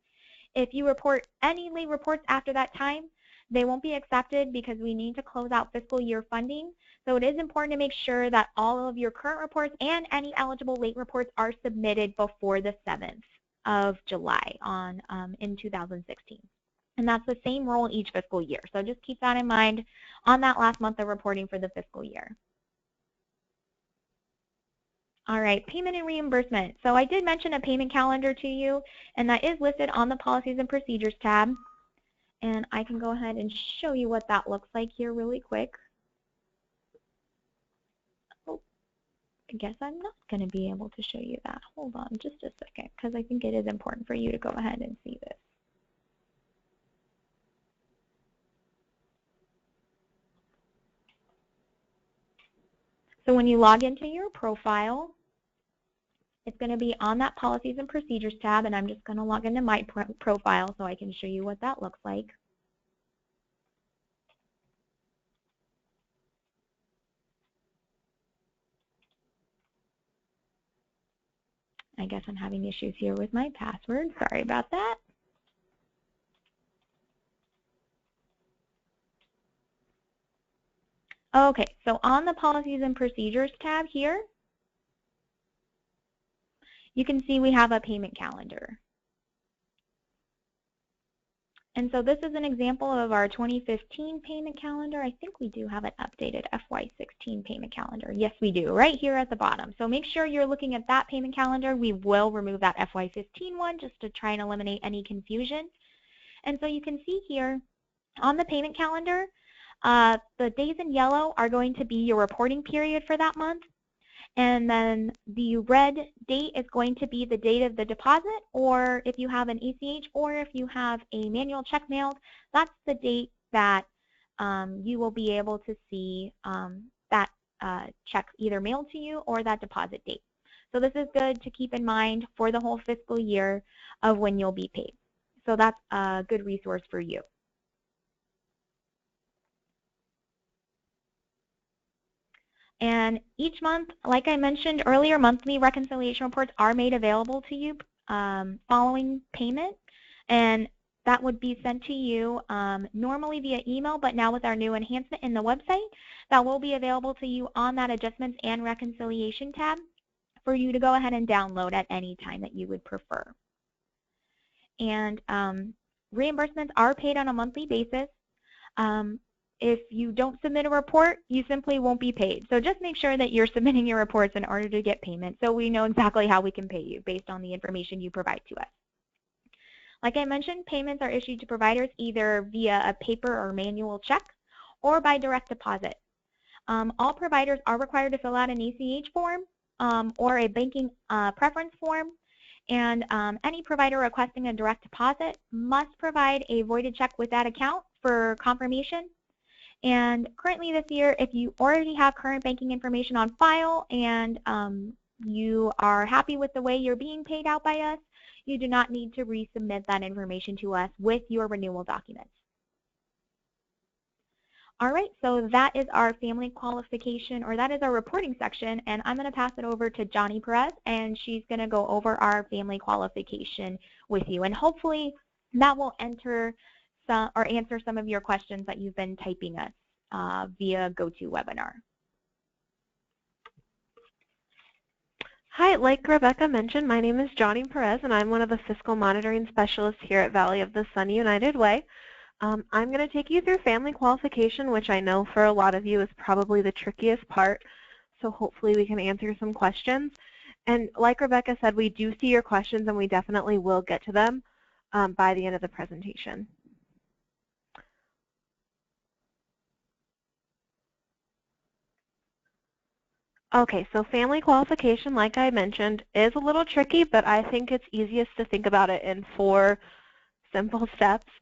if you report any late reports after that time, they won't be accepted because we need to close out fiscal year funding. So it is important to make sure that all of your current reports and any eligible late reports are submitted before the 7th of July in 2016. And that's the same rule each fiscal year. So just keep that in mind on that last month of reporting for the fiscal year. All right, payment and reimbursement. So I did mention a payment calendar to you, and that is listed on the Policies and Procedures tab. And I can go ahead and show you what that looks like here really quick. Oh, I guess I'm not going to be able to show you that. Hold on just a second, because I think it is important for you to go ahead and see this. So when you log into your profile, it's going to be on that Policies and Procedures tab, and I'm just going to log into my profile so I can show you what that looks like. I guess I'm having issues here with my password. Sorry about that. Okay, so on the Policies and Procedures tab here, you can see we have a payment calendar. And so this is an example of our 2015 payment calendar. I think we do have an updated FY16 payment calendar. Yes, we do, right here at the bottom. So make sure you're looking at that payment calendar. We will remove that FY15 one just to try and eliminate any confusion. And so you can see here on the payment calendar, the days in yellow are going to be your reporting period for that month. And then the red date is going to be the date of the deposit, or if you have an ACH or if you have a manual check mailed, that's the date that you will be able to see that check either mailed to you or that deposit date. So this is good to keep in mind for the whole fiscal year of when you'll be paid. So that's a good resource for you. And each month, like I mentioned earlier, monthly reconciliation reports are made available to you following payment. And that would be sent to you normally via email, but now with our new enhancement in the website, that will be available to you on that Adjustments and Reconciliation tab for you to go ahead and download at any time that you would prefer. And reimbursements are paid on a monthly basis. If you don't submit a report, you simply won't be paid. So just make sure that you're submitting your reports in order to get payment so we know exactly how we can pay you based on the information you provide to us. Like I mentioned, payments are issued to providers either via a paper or manual check or by direct deposit. All providers are required to fill out an ACH form or a banking preference form, and any provider requesting a direct deposit must provide a voided check with that account for confirmation. And currently this year, if you already have current banking information on file and you are happy with the way you're being paid out by us, you do not need to resubmit that information to us with your renewal documents. All right, so that is our family qualification, or that is our reporting section, and I'm going to pass it over to Johnny Perez, and she's going to go over our family qualification with you, and hopefully that will answer some of your questions that you've been typing us via GoToWebinar. Hi, like Rebecca mentioned, my name is Johnny Perez, and I'm one of the fiscal monitoring specialists here at Valley of the Sun United Way. I'm going to take you through family qualification, which I know for a lot of you is probably the trickiest part, so hopefully we can answer some questions. And like Rebecca said, we do see your questions, and we definitely will get to them by the end of the presentation. Okay, so family qualification, like I mentioned, is a little tricky, but I think it's easiest to think about it in 4 simple steps.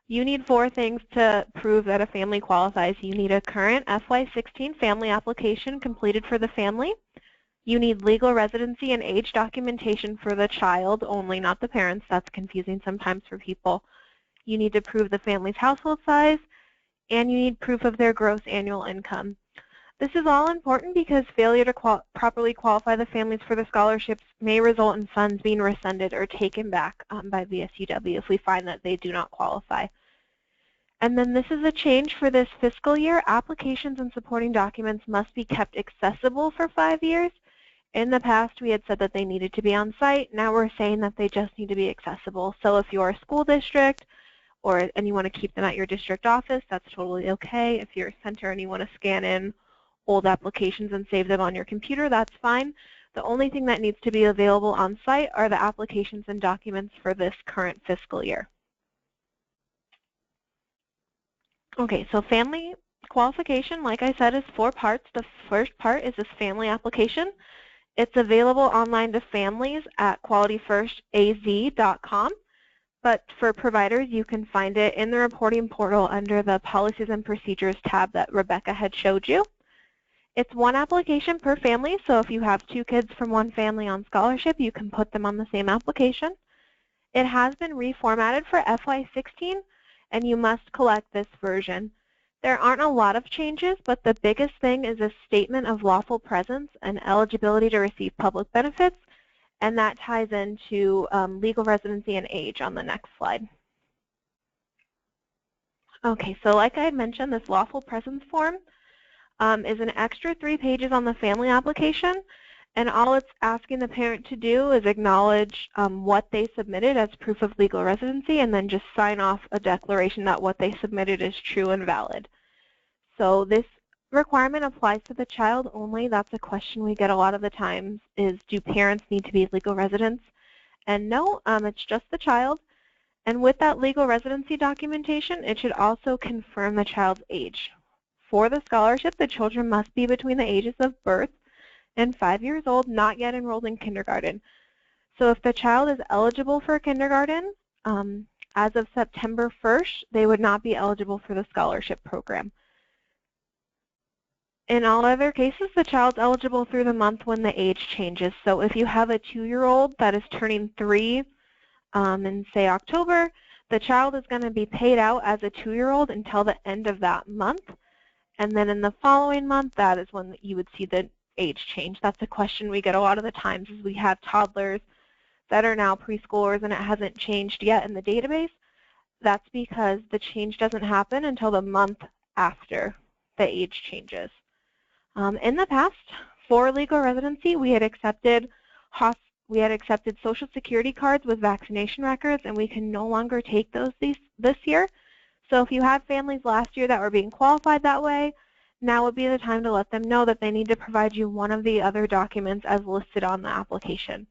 You need 4 things to prove that a family qualifies. You need a current FY16 family application completed for the family. You need legal residency and age documentation for the child only, not the parents. That's confusing sometimes for people. You need to prove the family's household size, and you need proof of their gross annual income. This is all important because failure to properly qualify the families for the scholarships may result in funds being rescinded or taken back by VSUW if we find that they do not qualify. And then this is a change for this fiscal year. Applications and supporting documents must be kept accessible for 5 years. In the past, we had said that they needed to be on site. Now we're saying that they just need to be accessible. So if you're a school district and you want to keep them at your district office, that's totally okay. If you're a center and you want to scan in old applications and save them on your computer, that's fine. The only thing that needs to be available on site are the applications and documents for this current fiscal year. Okay, so family qualification, like I said, is 4 parts. The first part is this family application. It's available online to families at qualityfirstaz.com, but for providers, you can find it in the reporting portal under the Policies and Procedures tab that Rebecca had showed you. It's 1 application per family, so if you have 2 kids from 1 family on scholarship, you can put them on the same application. It has been reformatted for FY16, and you must collect this version. There aren't a lot of changes, but the biggest thing is a statement of lawful presence and eligibility to receive public benefits, and that ties into legal residency and age on the next slide. Okay, so like I had mentioned, this lawful presence form is an extra 3 pages on the family application, and all it's asking the parent to do is acknowledge what they submitted as proof of legal residency and then just sign off a declaration that what they submitted is true and valid. So this requirement applies to the child only. That's a question we get a lot of the times is, do parents need to be legal residents? And no, it's just the child. And with that legal residency documentation, it should also confirm the child's age. For the scholarship, the children must be between the ages of birth and 5 years old, not yet enrolled in kindergarten. So if the child is eligible for kindergarten, as of September 1st, they would not be eligible for the scholarship program. In all other cases, the child's eligible through the month when the age changes. So if you have a 2-year-old that is turning 3 in, say, October, the child is going to be paid out as a 2-year-old until the end of that month. And then in the following month, that is when you would see the age change. That's a question we get a lot of the times is we have toddlers that are now preschoolers and it hasn't changed yet in the database. That's because the change doesn't happen until the month after the age changes. In the past, for legal residency, we had accepted Social Security cards with vaccination records, and we can no longer take those this year. So if you had families last year that were being qualified that way, now would be the time to let them know that they need to provide you one of the other documents as listed on the application.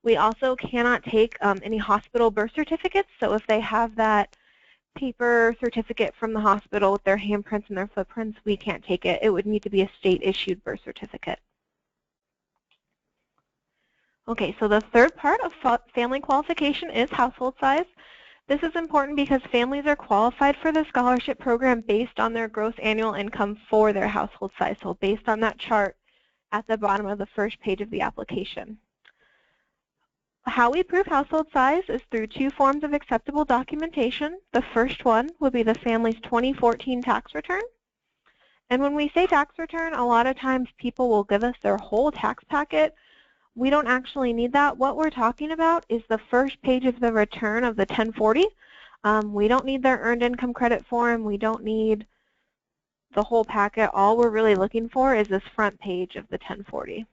We also cannot take any hospital birth certificates, so if they have that paper certificate from the hospital with their handprints and their footprints, we can't take it. It would need to be a state-issued birth certificate. Okay, so the third part of family qualification is household size. This is important because families are qualified for the scholarship program based on their gross annual income for their household size, so based on that chart at the bottom of the first page of the application. How we prove household size is through 2 forms of acceptable documentation. The first one would be the family's 2014 tax return. And when we say tax return, a lot of times people will give us their whole tax packet. We don't actually need that. What we're talking about is the first page of the return of the 1040. We don't need their earned income credit form. We don't need the whole packet. All we're really looking for is this front page of the 1040.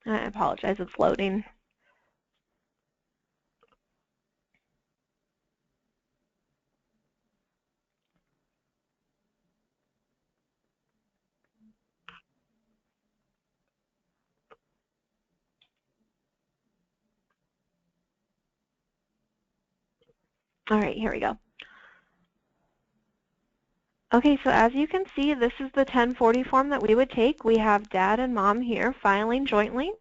I apologize, it's loading. All right, here we go. Okay, so as you can see, this is the 1040 form that we would take. We have dad and mom here filing jointly.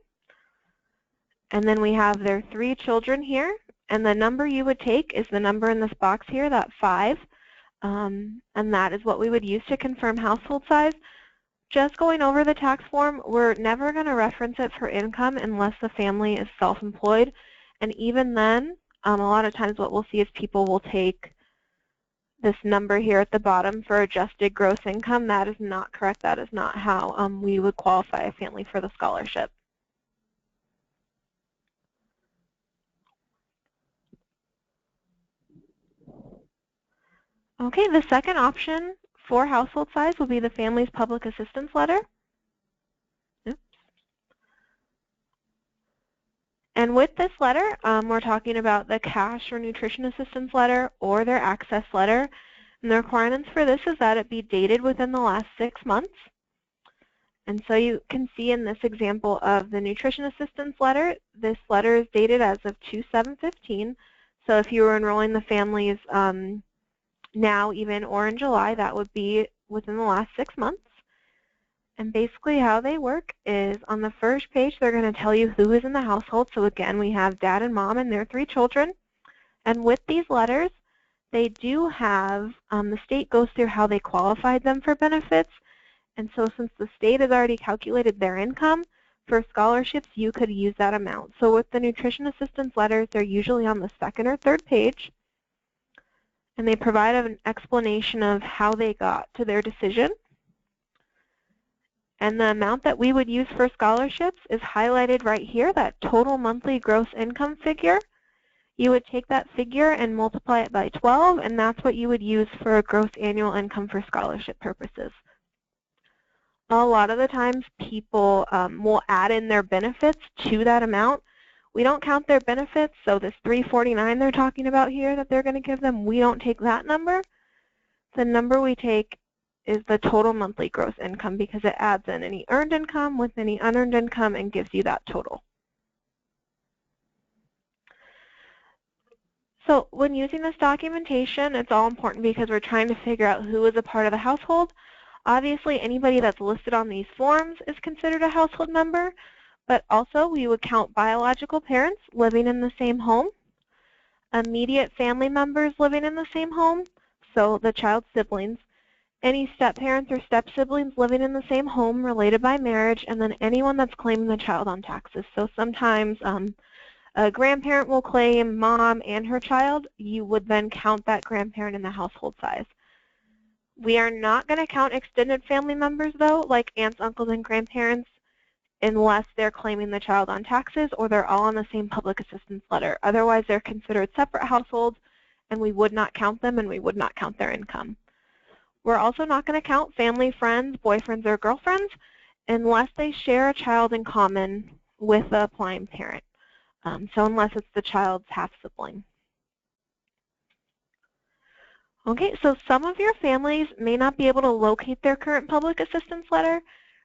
And then we have their 3 children here. And the number you would take is the number in this box here, that 5. And that is what we would use to confirm household size. Just going over the tax form, we're never going to reference it for income unless the family is self-employed. And even then, a lot of times what we'll see is people will take this number here at the bottom for adjusted gross income. That is not correct. That is not how we would qualify a family for the scholarship. Okay, the second option for household size will be the family's public assistance letter. Oops. And with this letter, we're talking about the cash or nutrition assistance letter or their access letter. And the requirements for this is that it be dated within the last 6 months. And so you can see in this example of the nutrition assistance letter, this letter is dated as of 2/7/15. So if you were enrolling the families now even or in July, that would be within the last 6 months. And basically how they work is on the first page they're going to tell you who is in the household. So again, we have dad and mom and their 3 children. And with these letters, they do have, the state goes through how they qualified them for benefits. And so since the state has already calculated their income, for scholarships you could use that amount. So with the nutrition assistance letters, they're usually on the 2nd or 3rd page. And they provide an explanation of how they got to their decision. And the amount that we would use for scholarships is highlighted right here, that total monthly gross income figure. You would take that figure and multiply it by 12, and that's what you would use for a gross annual income for scholarship purposes. A lot of the times people will add in their benefits to that amount. We don't count their benefits, so this $349 they're talking about here that they're going to give them, we don't take that number. The number we take is the total monthly gross income because it adds in any earned income with any unearned income and gives you that total. So when using this documentation, it's all important because we're trying to figure out who is a part of the household. Obviously, anybody that's listed on these forms is considered a household member, but also we would count biological parents living in the same home, immediate family members living in the same home, so the child's siblings, any step-parents or step-siblings living in the same home related by marriage, and then anyone that's claiming the child on taxes. So sometimes a grandparent will claim mom and her child. You would then count that grandparent in the household size. We are not going to count extended family members, though, like aunts, uncles, and grandparents, unless they're claiming the child on taxes or they're all on the same public assistance letter. Otherwise, they're considered separate households, and we would not count them, and we would not count their income. We're also not going to count family, friends, boyfriends, or girlfriends unless they share a child in common with the applying parent. So unless it's the child's half-sibling. Okay, so some of your families may not be able to locate their current public assistance letter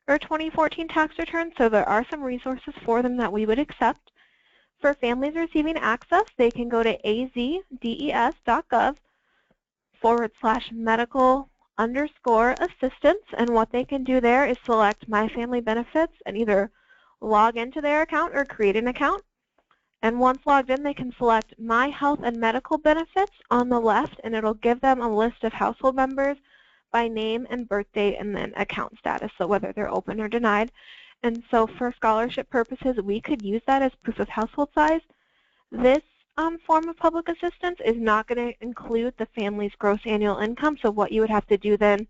or 2014 tax return, so there are some resources for them that we would accept. For families receiving access, they can go to azdes.gov/medical_assistance, and what they can do there is select My Family Benefits and either log into their account or create an account. And once logged in, they can select My Health and Medical Benefits on the left, and it'll give them a list of household members by name and birth date and then account status, so whether they're open or denied. And so for scholarship purposes, we could use that as proof of household size. This form of public assistance is not going to include the family's gross annual income, so what you would have to do then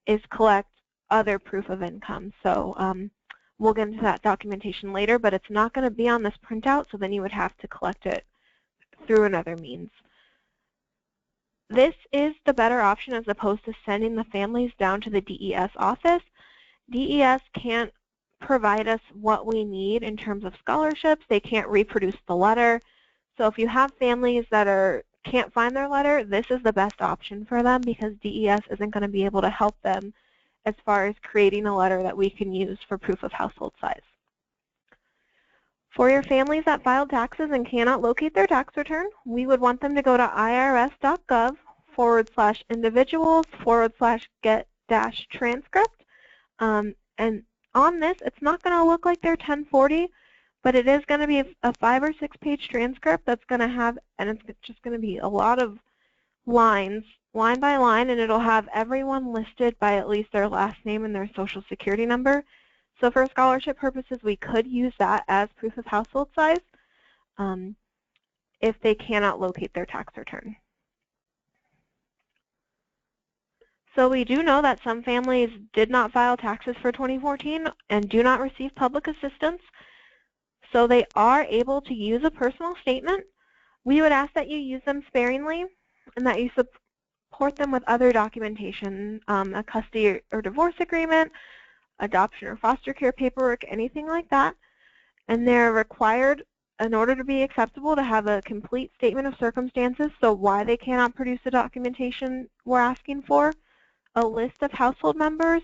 is collect other proof of income. So we'll get into that documentation later, but it's not going to be on this printout, so then you would have to collect it through another means. This is the better option as opposed to sending the families down to the DES office. DES can't provide us what we need in terms of scholarships. They can't reproduce the letter. So if you have families that can't find their letter, this is the best option for them because DES isn't going to be able to help them as far as creating a letter that we can use for proof of household size. For your families that filed taxes and cannot locate their tax return, we would want them to go to irs.gov/individuals/get-transcript. And on this, it's not going to look like they're 1040, but it is going to be a 5 or 6 page transcript that's going to have, and it's just going to be a lot of lines, line by line, and it'll have everyone listed by at least their last name and their social security number. So for scholarship purposes, we could use that as proof of household size if they cannot locate their tax return. So we do know that some families did not file taxes for 2014 and do not receive public assistance, so they are able to use a personal statement. We would ask that you use them sparingly and that you support them with other documentation, a custody or divorce agreement, adoption or foster care paperwork, anything like that. And they're required, in order to be acceptable, to have a complete statement of circumstances, so why they cannot produce the documentation we're asking for, a list of household members,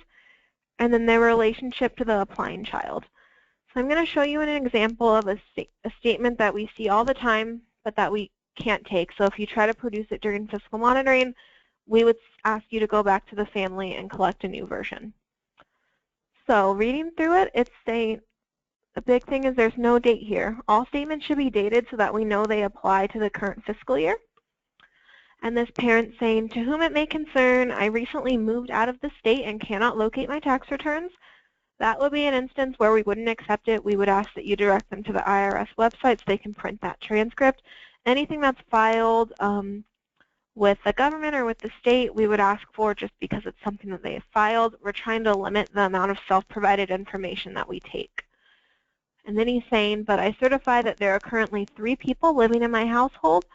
and then their relationship to the applying child. So I'm going to show you an example of a statement that we see all the time, but that we can't take. So if you try to produce it during fiscal monitoring, we would ask you to go back to the family and collect a new version. So reading through it, it's saying the big thing is there's no date here. All statements should be dated so that we know they apply to the current fiscal year. And this parent saying, to whom it may concern, I recently moved out of the state and cannot locate my tax returns. That would be an instance where we wouldn't accept it. We would ask that you direct them to the IRS website so they can print that transcript. Anything that's filed with the government or with the state, we would ask for just because it's something that they have filed. We're trying to limit the amount of self-provided information that we take. And then he's saying, but I certify that there are currently 3 people living in my household.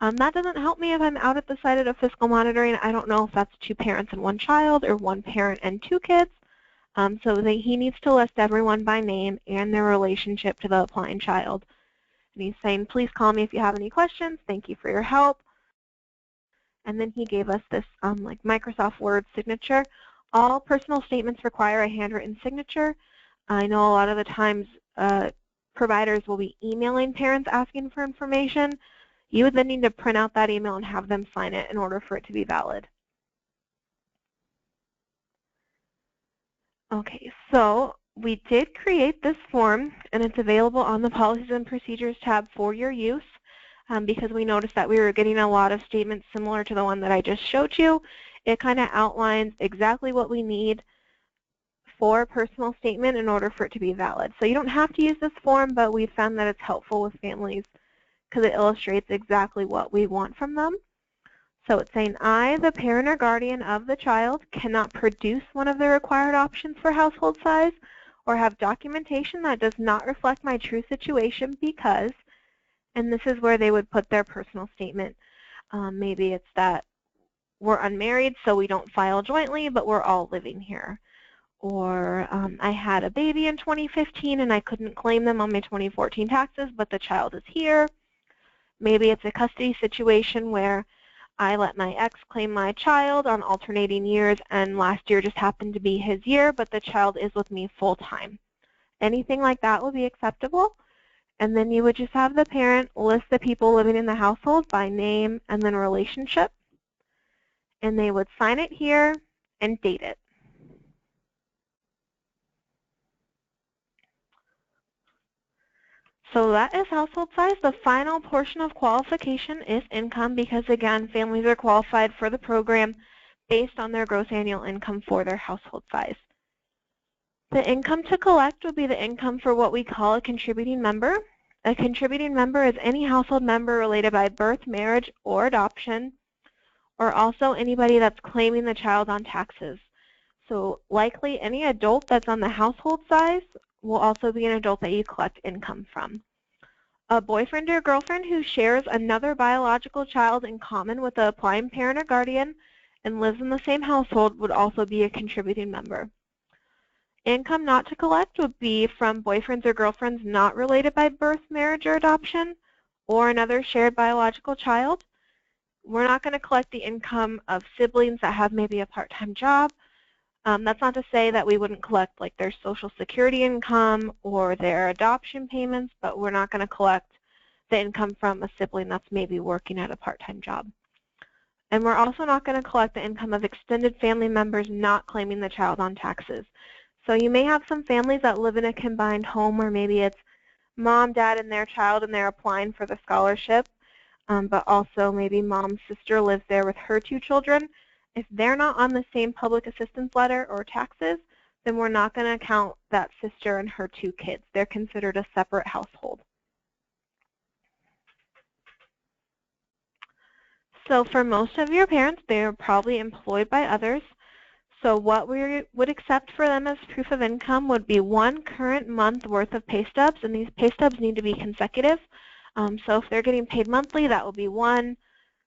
That doesn't help me if I'm out at the site of fiscal monitoring. I don't know if that's 2 parents and 1 child or 1 parent and 2 kids. So he needs to list everyone by name and their relationship to the applying child. And he's saying, please call me if you have any questions. Thank you for your help. And then he gave us this like Microsoft Word signature. All personal statements require a handwritten signature. I know a lot of the times providers will be emailing parents asking for information. You would then need to print out that email and have them sign it in order for it to be valid. Okay, so we did create this form, and it's available on the Policies and Procedures tab for your use because we noticed that we were getting a lot of statements similar to the one that I just showed you. It kind of outlines exactly what we need for a personal statement in order for it to be valid. So you don't have to use this form, but we found that it's helpful with families because it illustrates exactly what we want from them. So it's saying, I, the parent or guardian of the child, cannot produce one of the required options for household size or have documentation that does not reflect my true situation because, and this is where they would put their personal statement. Maybe it's that we're unmarried, so we don't file jointly, but we're all living here. Or I had a baby in 2015 and I couldn't claim them on my 2014 taxes, but the child is here. Maybe it's a custody situation where I let my ex claim my child on alternating years and last year just happened to be his year, but the child is with me full time. Anything like that will be acceptable. And then you would just have the parent list the people living in the household by name and then relationship. And they would sign it here and date it. So that is household size. The final portion of qualification is income because, again, families are qualified for the program based on their gross annual income for their household size. The income to collect would be the income for what we call a contributing member. A contributing member is any household member related by birth, marriage, or adoption, or also anybody that's claiming the child on taxes. So likely any adult that's on the household size will also be an adult that you collect income from. A boyfriend or girlfriend who shares another biological child in common with the applying parent or guardian and lives in the same household would also be a contributing member. Income not to collect would be from boyfriends or girlfriends not related by birth, marriage, or adoption, or another shared biological child. We're not going to collect the income of siblings that have maybe a part-time job. That's not to say that we wouldn't collect like their Social Security income or their adoption payments, but we're not going to collect the income from a sibling that's maybe working at a part-time job. And we're also not going to collect the income of extended family members not claiming the child on taxes. So you may have some families that live in a combined home where maybe it's mom, dad, and their child and they're applying for the scholarship, but also maybe mom's sister lives there with her 2 children. If they're not on the same public assistance letter or taxes, then we're not going to count that sister and her 2 kids. They're considered a separate household. So for most of your parents, they're probably employed by others. So what we would accept for them as proof of income would be 1 current month worth of pay stubs, and these pay stubs need to be consecutive. So if they're getting paid monthly, that will be 1.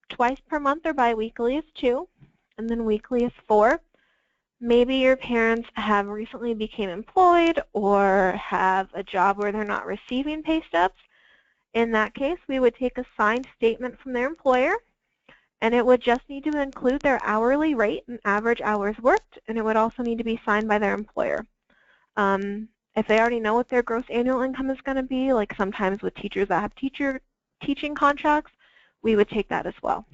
Twice per month or biweekly is 2. And then weekly is 4. Maybe your parents have recently became employed or have a job where they're not receiving pay stubs. In that case, we would take a signed statement from their employer, and it would just need to include their hourly rate and average hours worked, and it would also need to be signed by their employer. If they already know what their gross annual income is going to be, like sometimes with teachers that have teaching contracts, we would take that as well.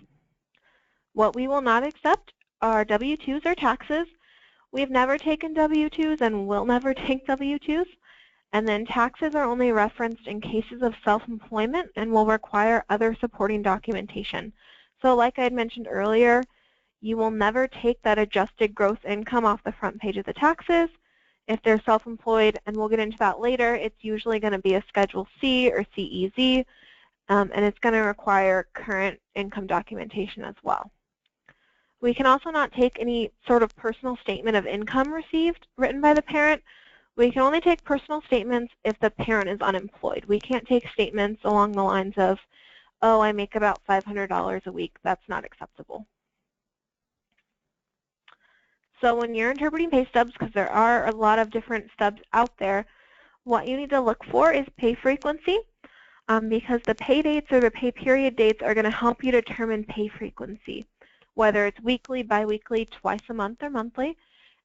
What we will not accept are W-2s or taxes. We've never taken W-2s and will never take W-2s. And then taxes are only referenced in cases of self-employment and will require other supporting documentation. So like I had mentioned earlier, you will never take that adjusted gross income off the front page of the taxes. If they're self-employed, and we'll get into that later, it's usually going to be a Schedule C or CEZ, and it's going to require current income documentation as well. We can also not take any sort of personal statement of income received written by the parent. We can only take personal statements if the parent is unemployed. We can't take statements along the lines of, oh, I make about $500 a week. That's not acceptable. So when you're interpreting pay stubs, because there are a lot of different stubs out there, what you need to look for is pay frequency, because the pay dates or the pay period dates are going to help you determine pay frequency, whether it's weekly, biweekly, twice a month, or monthly.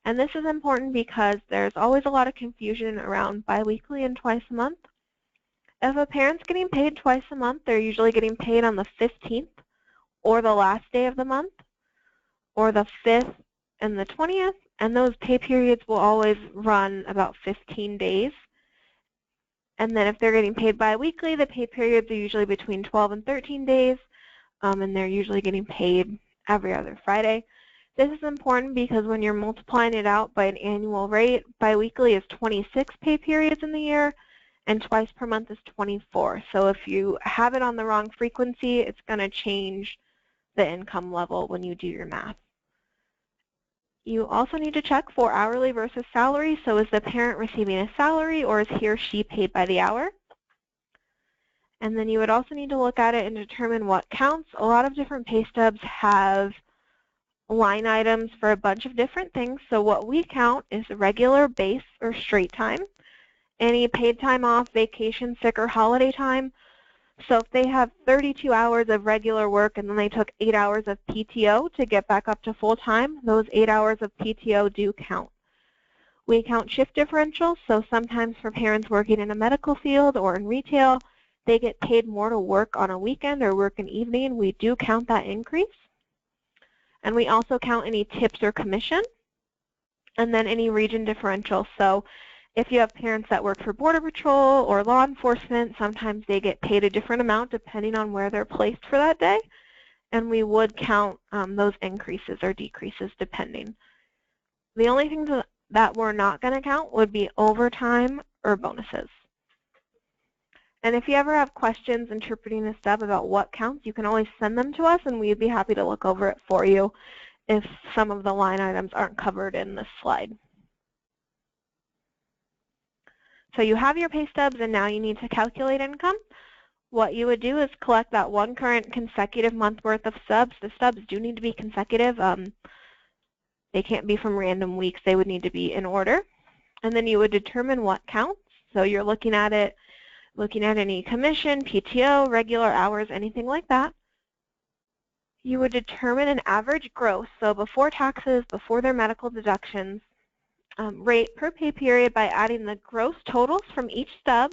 And this is important because there's always a lot of confusion around biweekly and twice a month. If a parent's getting paid twice a month, they're usually getting paid on the 15th or the last day of the month, or the 5th and the 20th, and those pay periods will always run about 15 days. And then if they're getting paid biweekly, the pay periods are usually between 12 and 13 days, and they're usually getting paid every other Friday. This is important because when you're multiplying it out by an annual rate, biweekly is 26 pay periods in the year, and twice per month is 24. So if you have it on the wrong frequency, it's going to change the income level when you do your math. You also need to check for hourly versus salary. So is the parent receiving a salary, or is he or she paid by the hour? And then you would also need to look at it and determine what counts. A lot of different pay stubs have line items for a bunch of different things. So what we count is regular, base, or straight time. Any paid time off, vacation, sick, or holiday time. So if they have 32 hours of regular work and then they took 8 hours of PTO to get back up to full time, those 8 hours of PTO do count. We count shift differentials, so sometimes for parents working in a medical field or in retail, they get paid more to work on a weekend or work an evening. We do count that increase. And we also count any tips or commission, and then any region differential. So if you have parents that work for Border Patrol or law enforcement, sometimes they get paid a different amount depending on where they're placed for that day, and we would count those increases or decreases depending. The only things that we're not going to count would be overtime or bonuses. And if you ever have questions interpreting this step about what counts, you can always send them to us, and we'd be happy to look over it for you if some of the line items aren't covered in this slide. So you have your pay stubs, and now you need to calculate income. What you would do is collect that one current consecutive month worth of stubs. The stubs do need to be consecutive. They can't be from random weeks. They would need to be in order. And then you would determine what counts. So you're looking at it, looking at any commission, PTO, regular hours, anything like that. You would determine an average gross, so before taxes, before their medical deductions, rate per pay period by adding the gross totals from each stub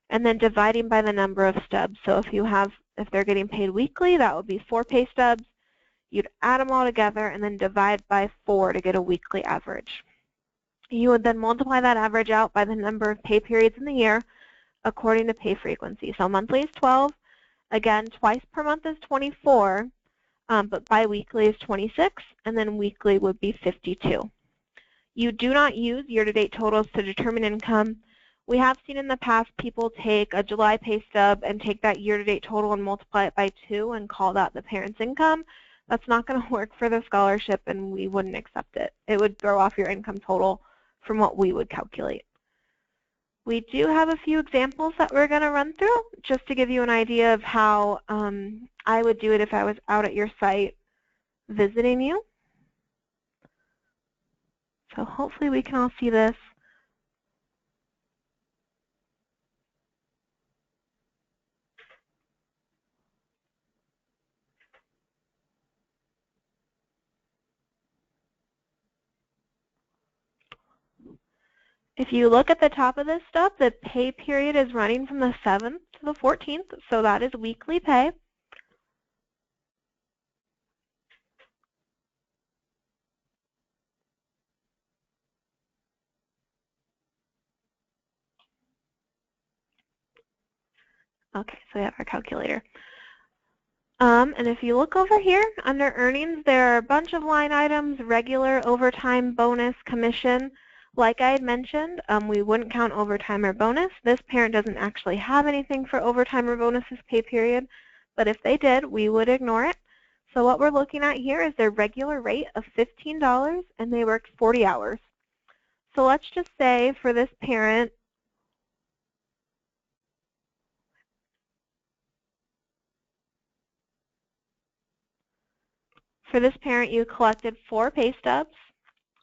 and then dividing by the number of stubs. So if they're getting paid weekly, that would be 4 pay stubs. You'd add them all together and then divide by 4 to get a weekly average. You would then multiply that average out by the number of pay periods in the year according to pay frequency. So monthly is 12. Again, twice per month is 24, but biweekly is 26, and then weekly would be 52. You do not use year-to-date totals to determine income. We have seen in the past people take a July pay stub and take that year-to-date total and multiply it by 2 and call that the parent's income. That's not going to work for the scholarship, and we wouldn't accept it. It would throw off your income total from what we would calculate. We do have a few examples that we're going to run through just to give you an idea of how I would do it if I was out at your site visiting you. So hopefully we can all see this. If you look at the top of this stuff, the pay period is running from the 7th to the 14th, so that is weekly pay. Okay, so we have our calculator. And if you look over here, under earnings, there are a bunch of line items: regular, overtime, bonus, commission. Like I had mentioned, we wouldn't count overtime or bonus. This parent doesn't actually have anything for overtime or bonuses pay period, but if they did, we would ignore it. So what we're looking at here is their regular rate of $15, and they worked 40 hours. So let's just say for this parent, you collected 4 pay stubs,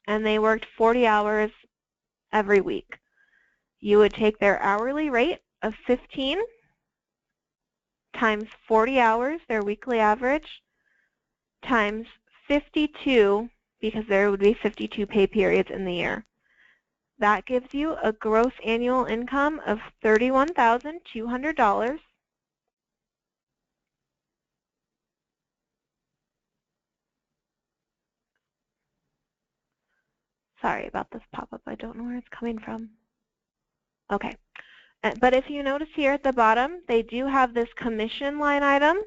and they worked 40 hours every week. You would take their hourly rate of 15 times 40 hours, their weekly average, times 52 because there would be 52 pay periods in the year. That gives you a gross annual income of $31,200. Sorry about this pop-up. I don't know where it's coming from. Okay. But if you notice here at the bottom, they do have this commission line item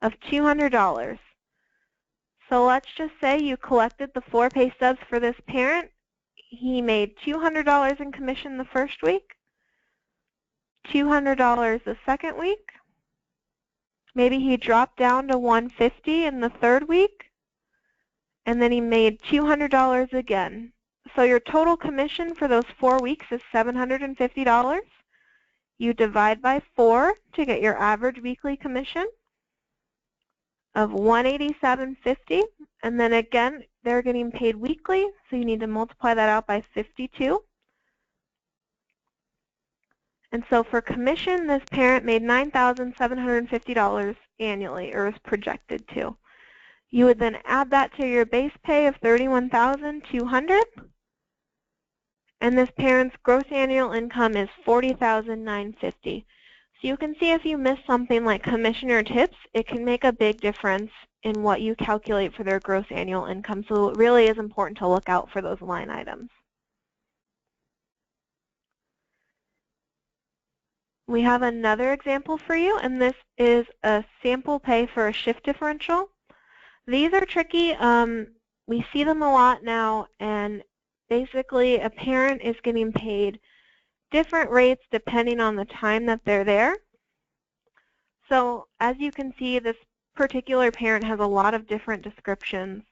of $200. So let's just say you collected the 4 pay stubs for this parent. He made $200 in commission the first week, $200 the second week. Maybe he dropped down to $150 in the third week, and then he made $200 again. So your total commission for those 4 weeks is $750. You divide by 4 to get your average weekly commission of $187.50, and then again, they're getting paid weekly, so you need to multiply that out by 52. And so for commission, this parent made $9,750 annually, or is projected to. You would then add that to your base pay of $31,200, and this parent's gross annual income is $40,950. So you can see if you miss something like commission or tips, it can make a big difference in what you calculate for their gross annual income. So it really is important to look out for those line items. We have another example for you, and this is a sample pay for a shift differential. These are tricky. We see them a lot now, and basically a parent is getting paid different rates depending on the time that they're there. So as you can see, this particular parent has a lot of different descriptions.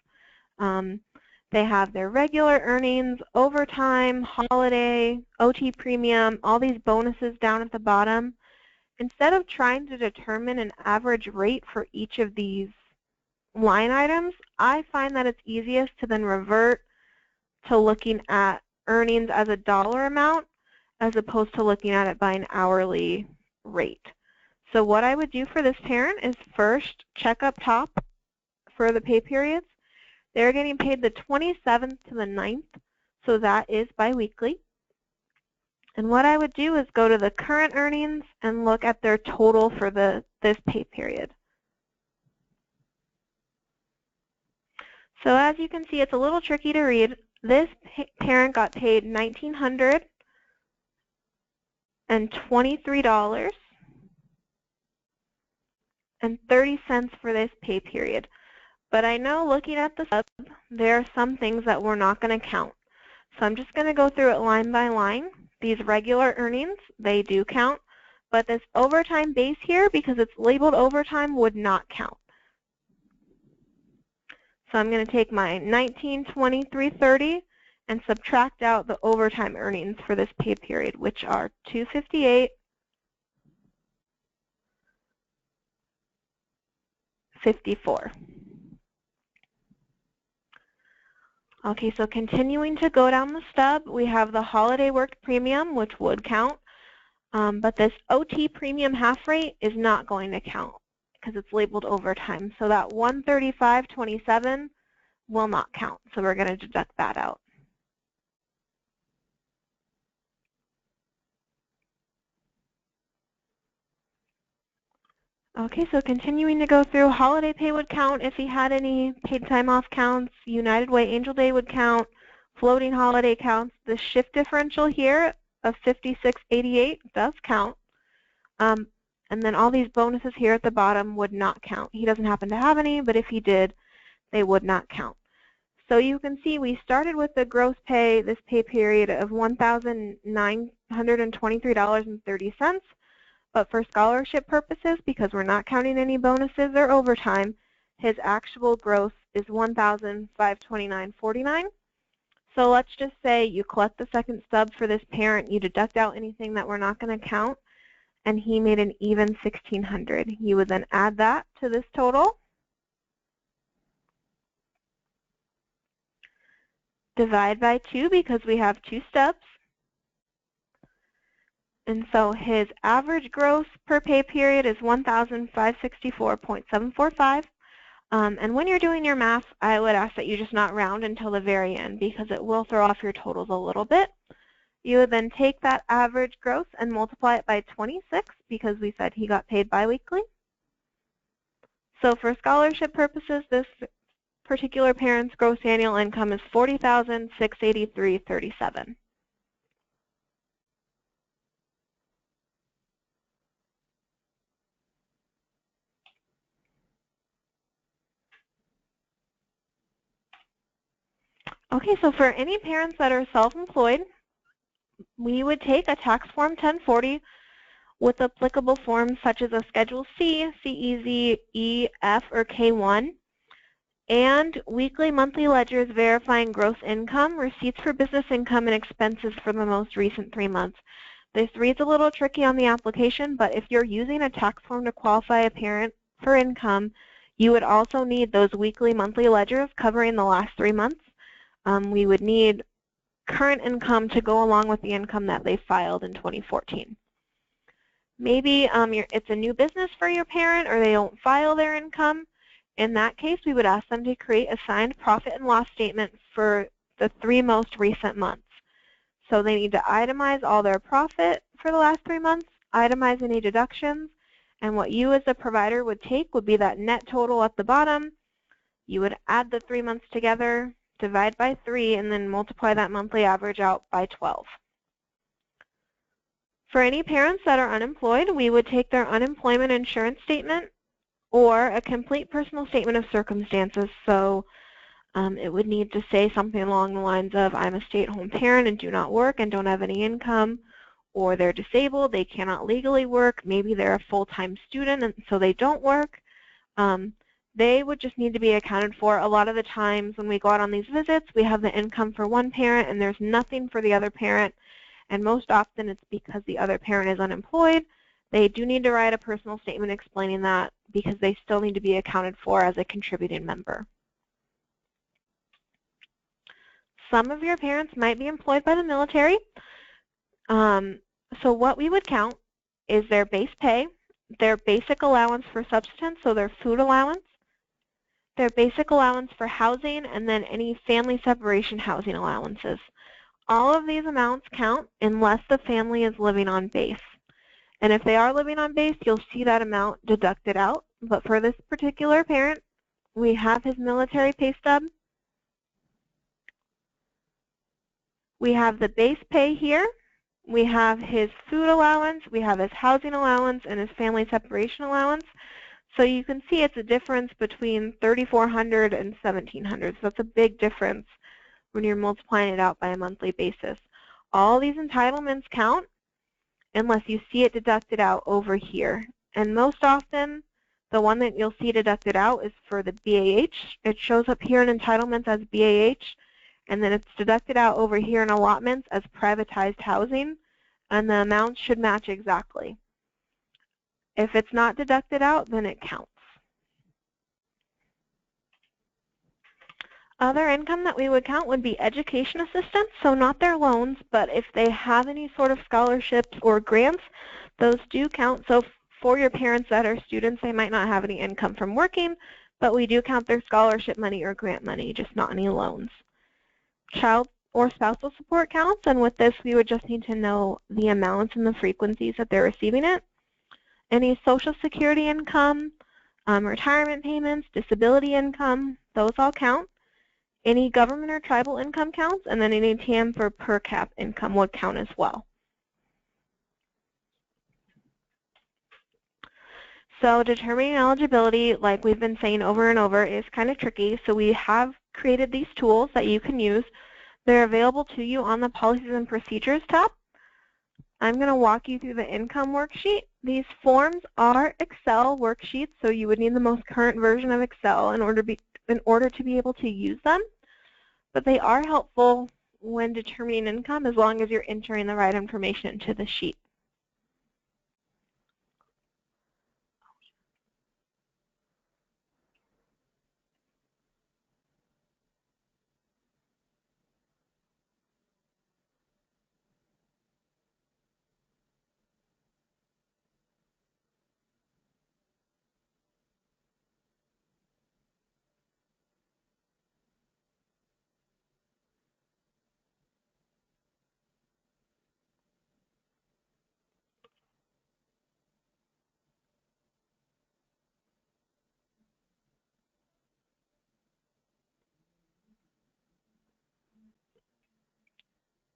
They have their regular earnings, overtime, holiday, OT premium, all these bonuses down at the bottom. Instead of trying to determine an average rate for each of these line items, I find that it's easiest to then revert to looking at earnings as a dollar amount as opposed to looking at it by an hourly rate. So what I would do for this parent is first check up top for the pay periods. They're getting paid the 27th to the 9th, so that is biweekly. And what I would do is go to the current earnings and look at their total for this pay period. So as you can see, it's a little tricky to read. This parent got paid $1,923.30 for this pay period. But I know looking at the sub, there are some things that we're not going to count. So I'm just going to go through it line by line. These regular earnings, they do count. But this overtime base here, because it's labeled overtime, would not count. So I'm going to take my $1,923.30 and subtract out the overtime earnings for this pay period, which are $258.54. Okay, so continuing to go down the stub, we have the holiday worked premium, which would count, but this OT premium half rate is not going to count because it's labeled overtime. So that $135.27 will not count, so we're going to deduct that out. Okay, so continuing to go through, holiday pay would count if he had any paid time off counts, United Way Angel Day would count, floating holiday counts. The shift differential here of $56.88 does count. And then all these bonuses here at the bottom would not count. He doesn't happen to have any, but if he did, they would not count. So you can see we started with the gross pay, this pay period of $1,923.30. But for scholarship purposes, because we're not counting any bonuses or overtime, his actual gross is $1,529.49. So let's just say you collect the second stub for this parent, you deduct out anything that we're not going to count, and he made an even $1,600. You would then add that to this total, divide by 2 because we have 2 stubs. And so his average gross per pay period is $1,564.745. And when you're doing your math, I would ask that you just not round until the very end because it will throw off your totals a little bit. You would then take that average gross and multiply it by 26 because we said he got paid biweekly. So for scholarship purposes, this particular parent's gross annual income is $40,683.37. Okay, so for any parents that are self-employed, we would take a tax form 1040 with applicable forms such as a Schedule C, CEZ, E, F, or K1, and weekly monthly ledgers verifying gross income, receipts for business income, and expenses for the most recent 3 months. This reads a little tricky on the application, but if you're using a tax form to qualify a parent for income, you would also need those weekly monthly ledgers covering the last 3 months. We would need current income to go along with the income that they filed in 2014. Maybe it's a new business for your parent or they don't file their income. In that case, we would ask them to create a signed profit and loss statement for the 3 most recent months. So they need to itemize all their profit for the last 3 months, itemize any deductions, and what you as a provider would take would be that net total at the bottom. You would add the 3 months together, divide by 3, and then multiply that monthly average out by 12. For any parents that are unemployed, we would take their unemployment insurance statement or a complete personal statement of circumstances. So it would need to say something along the lines of, I'm a stay-at-home parent and do not work and don't have any income, or they're disabled, they cannot legally work, maybe they're a full-time student and so they don't work. They would just need to be accounted for. A lot of the times when we go out on these visits, we have the income for one parent and there's nothing for the other parent, and most often it's because the other parent is unemployed. They do need to write a personal statement explaining that because they still need to be accounted for as a contributing member. Some of your parents might be employed by the military. So what we would count is their base pay, their basic allowance for subsistence, so their food allowance, their basic allowance for housing, and then any family separation housing allowances. All of these amounts count unless the family is living on base. And if they are living on base, you'll see that amount deducted out. But for this particular parent, we have his military pay stub. We have the base pay here. We have his food allowance. We have his housing allowance and his family separation allowance. So you can see it's a difference between $3,400 and $1,700. So that's a big difference when you're multiplying it out by a monthly basis. All these entitlements count unless you see it deducted out over here. And most often, the one that you'll see deducted out is for the BAH. It shows up here in entitlements as BAH, and then it's deducted out over here in allotments as privatized housing, and the amounts should match exactly. If it's not deducted out, then it counts. Other income that we would count would be education assistance, so not their loans, but if they have any sort of scholarships or grants, those do count. So for your parents that are students, they might not have any income from working, but we do count their scholarship money or grant money, just not any loans. Child or spousal support counts, and with this we would just need to know the amounts and the frequencies that they're receiving it. Any Social Security income, retirement payments, disability income, those all count. Any government or tribal income counts, and then any TAM for per cap income would count as well. So determining eligibility, like we've been saying over and over, is kind of tricky. So we have created these tools that you can use. They're available to you on the Policies and Procedures tab. I'm going to walk you through the income worksheet. These forms are Excel worksheets, so you would need the most current version of Excel in order to be able to use them. But they are helpful when determining income as long as you're entering the right information into the sheet.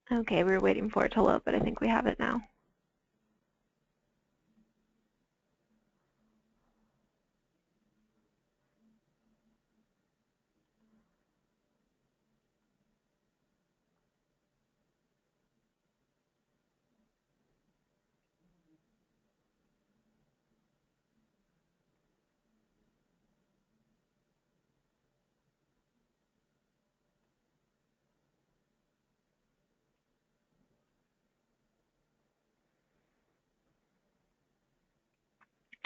Okay, we were waiting for it to load, but I think we have it now.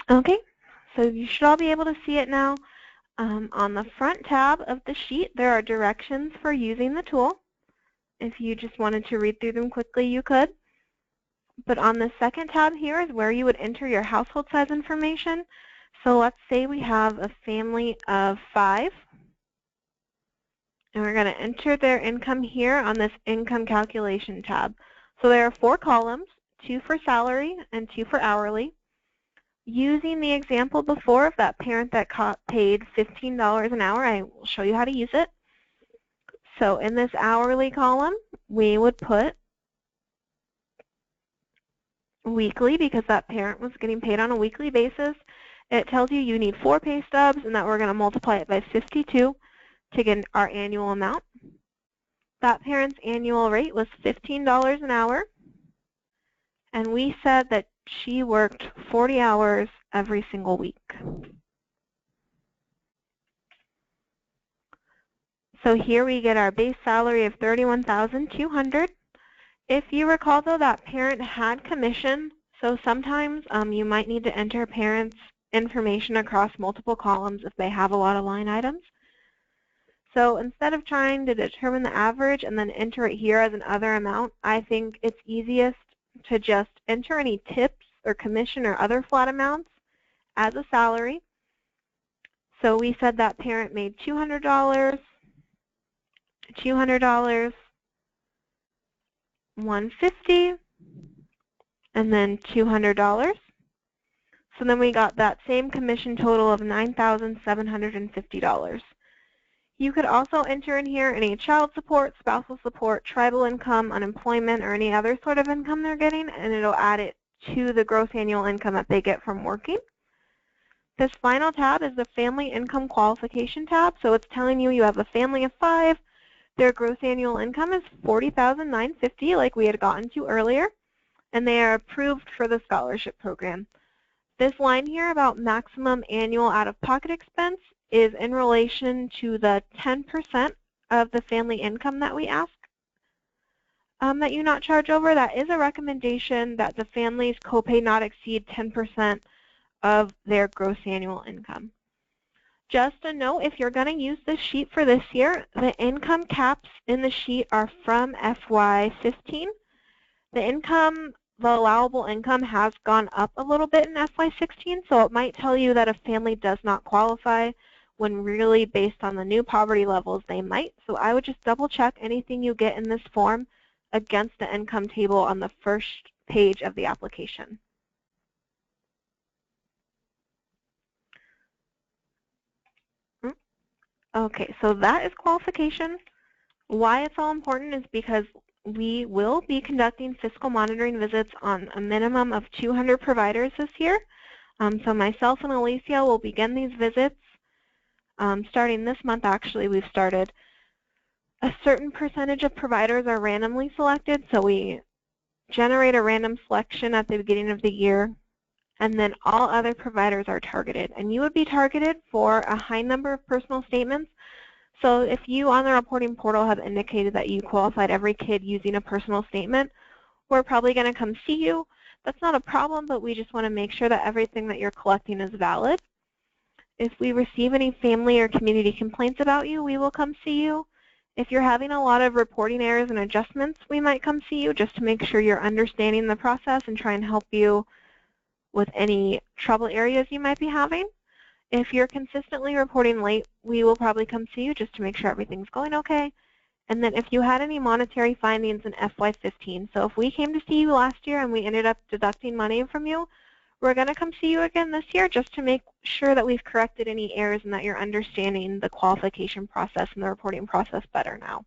Okay, so you should all be able to see it now. On the front tab of the sheet, there are directions for using the tool. If you just wanted to read through them quickly, you could. But on the second tab here is where you would enter your household size information. So let's say we have a family of 5, and we're going to enter their income here on this income calculation tab. So there are 4 columns, 2 for salary and 2 for hourly. Using the example before of that parent that paid $15 an hour, I will show you how to use it. So in this hourly column, we would put weekly because that parent was getting paid on a weekly basis. It tells you you need 4 pay stubs and that we're going to multiply it by 52 to get our annual amount. That parent's annual rate was $15 an hour, and we said that she worked 40 hours every single week. So here we get our base salary of $31,200. If you recall, though, that parent had commission, so sometimes you might need to enter parents' information across multiple columns if they have a lot of line items. So instead of trying to determine the average and then enter it here as an other amount, I think it's easiest to just enter any tips or commission or other flat amounts as a salary. So we said that parent made $200, $200, $150, and then $200. So then we got that same commission total of $9,750. You could also enter in here any child support, spousal support, tribal income, unemployment, or any other sort of income they're getting, and it'll add it to the gross annual income that they get from working. This final tab is the Family Income Qualification tab, so it's telling you you have a family of 5. Their gross annual income is $40,950, like we had gotten to earlier, and they are approved for the scholarship program. This line here about maximum annual out-of-pocket expense is in relation to the 10% of the family income that we ask that you not charge over. That is a recommendation that the family's copay not exceed 10% of their gross annual income. Just a note, if you're going to use this sheet for this year, the income caps in the sheet are from FY16. The allowable income has gone up a little bit in FY16, so it might tell you that a family does not qualify when really based on the new poverty levels they might. So I would just double check anything you get in this form against the income table on the first page of the application. Okay, so that is qualification. Why it's all important is because we will be conducting fiscal monitoring visits on a minimum of 200 providers this year. So myself and Alicia will begin these visits starting this month. Actually, we've started. A certain percentage of providers are randomly selected, so we generate a random selection at the beginning of the year, and then all other providers are targeted. And you would be targeted for a high number of personal statements. So if you on the reporting portal have indicated that you qualified every kid using a personal statement, we're probably going to come see you. That's not a problem, but we just want to make sure that everything that you're collecting is valid. If we receive any family or community complaints about you, we will come see you. If you're having a lot of reporting errors and adjustments, we might come see you just to make sure you're understanding the process and try and help you with any trouble areas you might be having. If you're consistently reporting late, we will probably come see you just to make sure everything's going okay. And then if you had any monetary findings in FY15, so if we came to see you last year and we ended up deducting money from you, we're going to come see you again this year just to make sure that we've corrected any errors and that you're understanding the qualification process and the reporting process better now.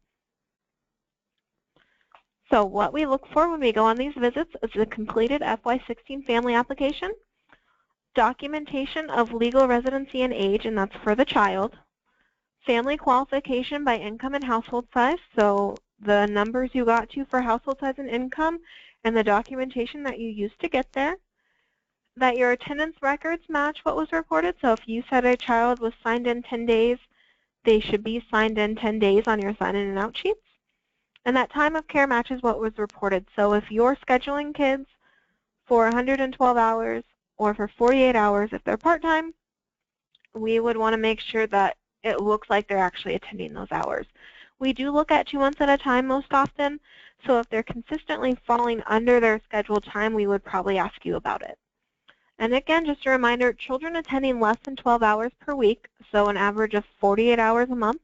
So what we look for when we go on these visits is a completed FY16 family application, documentation of legal residency and age, and that's for the child, family qualification by income and household size, so the numbers you got to for household size and income, and the documentation that you used to get there, that your attendance records match what was reported. So if you said a child was signed in 10 days, they should be signed in 10 days on your sign in and out sheets. And that time of care matches what was reported. So if you're scheduling kids for 112 hours or for 48 hours, if they're part-time, we would want to make sure that it looks like they're actually attending those hours. We do look at 2 months at a time most often, so if they're consistently falling under their scheduled time, we would probably ask you about it. And again, just a reminder, children attending less than 12 hours per week, so an average of 48 hours a month,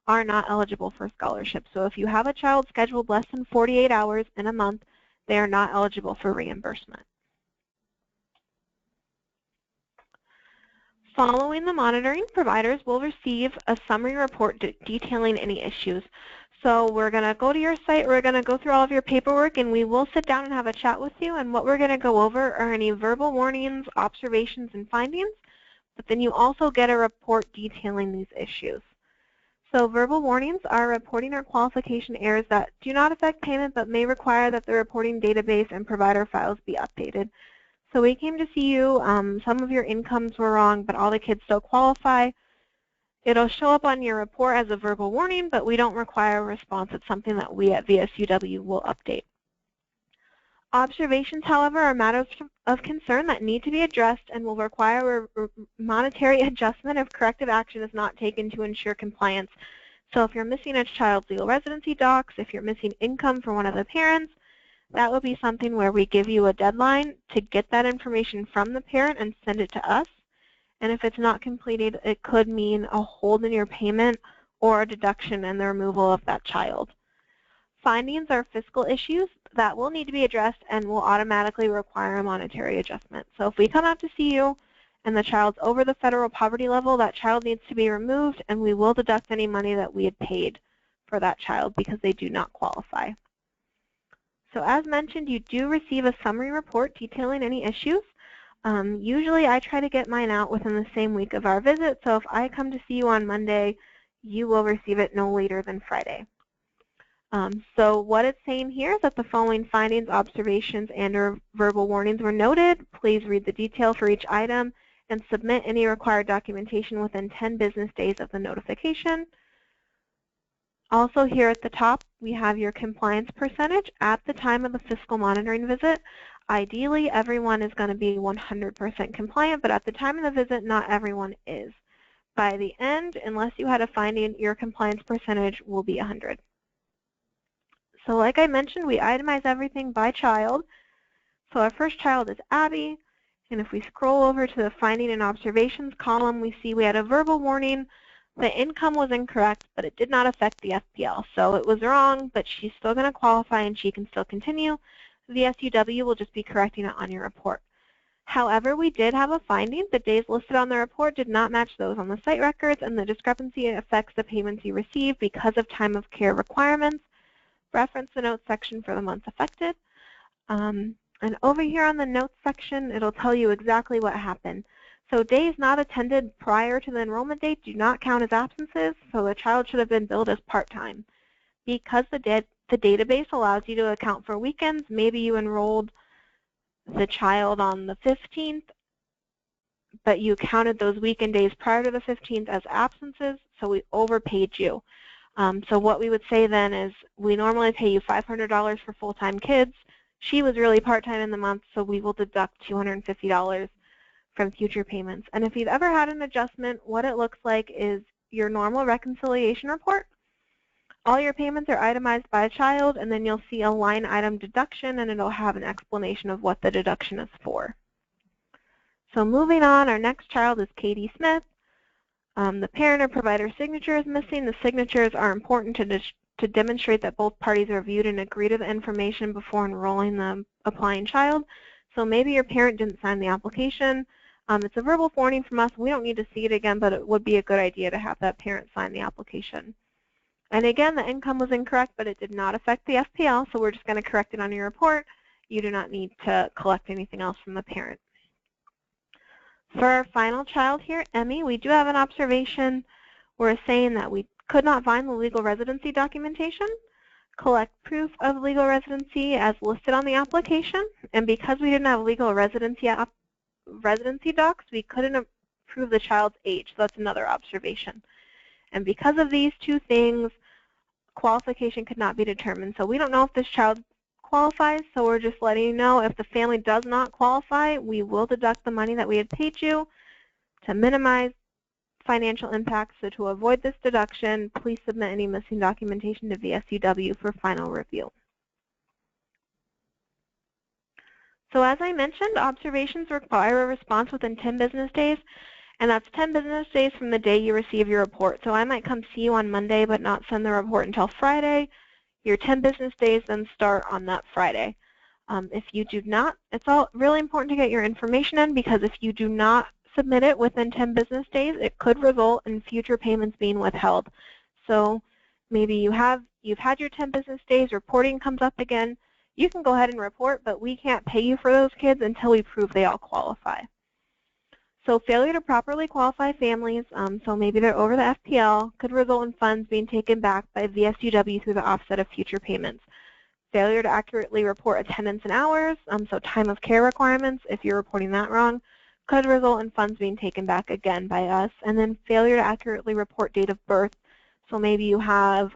are not eligible for scholarships. So if you have a child scheduled less than 48 hours in a month, they are not eligible for reimbursement. Following the monitoring, providers will receive a summary report detailing any issues. So we're going to go to your site, we're going to go through all of your paperwork, and we will sit down and have a chat with you. And what we're going to go over are any verbal warnings, observations, and findings. But then you also get a report detailing these issues. So verbal warnings are reporting or qualification errors that do not affect payment but may require that the reporting database and provider files be updated. So we came to see you, some of your incomes were wrong, but all the kids still qualify. It'll show up on your report as a verbal warning, but we don't require a response. It's something that we at VSUW will update. Observations, however, are matters of concern that need to be addressed and will require a monetary adjustment if corrective action is not taken to ensure compliance. So if you're missing a child's legal residency docs, if you're missing income from one of the parents, that would be something where we give you a deadline to get that information from the parent and send it to us. And if it's not completed, it could mean a hold in your payment or a deduction and the removal of that child. Findings are fiscal issues that will need to be addressed and will automatically require a monetary adjustment. So if we come out to see you and the child's over the federal poverty level, that child needs to be removed, and we will deduct any money that we had paid for that child because they do not qualify. So as mentioned, you do receive a summary report detailing any issues. Usually I try to get mine out within the same week of our visit, so if I come to see you on Monday, you will receive it no later than Friday. So what it's saying here is that the following findings, observations, and/or verbal warnings were noted. Please read the detail for each item and submit any required documentation within 10 business days of the notification. Also here at the top, we have your compliance percentage at the time of the fiscal monitoring visit. Ideally, everyone is going to be 100% compliant, but at the time of the visit, not everyone is. By the end, unless you had a finding, your compliance percentage will be 100. So like I mentioned, we itemize everything by child. So our first child is Abby, and if we scroll over to the finding and observations column, we see we had a verbal warning. The income was incorrect, but it did not affect the FPL. So it was wrong, but she's still going to qualify and she can still continue. The SUW will just be correcting it on your report. However, we did have a finding. The days listed on the report did not match those on the site records, and the discrepancy affects the payments you receive because of time of care requirements. Reference the notes section for the months affected. And over here on the notes section, it'll tell you exactly what happened. So days not attended prior to the enrollment date do not count as absences, so the child should have been billed as part-time. Because the database allows you to account for weekends, maybe you enrolled the child on the 15th, but you counted those weekend days prior to the 15th as absences, so we overpaid you. So what we would say then is we normally pay you $500 for full-time kids. She was really part-time in the month, so we will deduct $250 from future payments. And if you've ever had an adjustment, what it looks like is your normal reconciliation report. All your payments are itemized by child, and then you'll see a line item deduction, and it'll have an explanation of what the deduction is for. So moving on, our next child is Katie Smith. The parent or provider signature is missing. The signatures are important to demonstrate that both parties reviewed and agree to the information before enrolling the applying child. So maybe your parent didn't sign the application. It's a verbal warning from us. We don't need to see it again, but it would be a good idea to have that parent sign the application. And again, the income was incorrect, but it did not affect the FPL, so we're just going to correct it on your report. You do not need to collect anything else from the parent. For our final child here, Emmy, we do have an observation. We're saying that we could not find the legal residency documentation. Collect proof of legal residency as listed on the application. And because we didn't have legal residency docs, we couldn't prove the child's age. So that's another observation. And because of these two things, qualification could not be determined. So we don't know if this child qualifies, so we're just letting you know if the family does not qualify, we will deduct the money that we had paid you to minimize financial impact. So to avoid this deduction, please submit any missing documentation to VSUW for final review. So as I mentioned, observations require a response within 10 business days, and that's 10 business days from the day you receive your report. So I might come see you on Monday but not send the report until Friday. Your 10 business days then start on that Friday. If you do not, it's all really important to get your information in, because if you do not submit it within 10 business days, it could result in future payments being withheld. So maybe you've had your 10 business days, reporting comes up again, you can go ahead and report, but we can't pay you for those kids until we prove they all qualify. So failure to properly qualify families, so maybe they're over the FPL, could result in funds being taken back by VSUW through the offset of future payments. Failure to accurately report attendance and hours, so time of care requirements, if you're reporting that wrong, could result in funds being taken back again by us. And then failure to accurately report date of birth, so maybe you have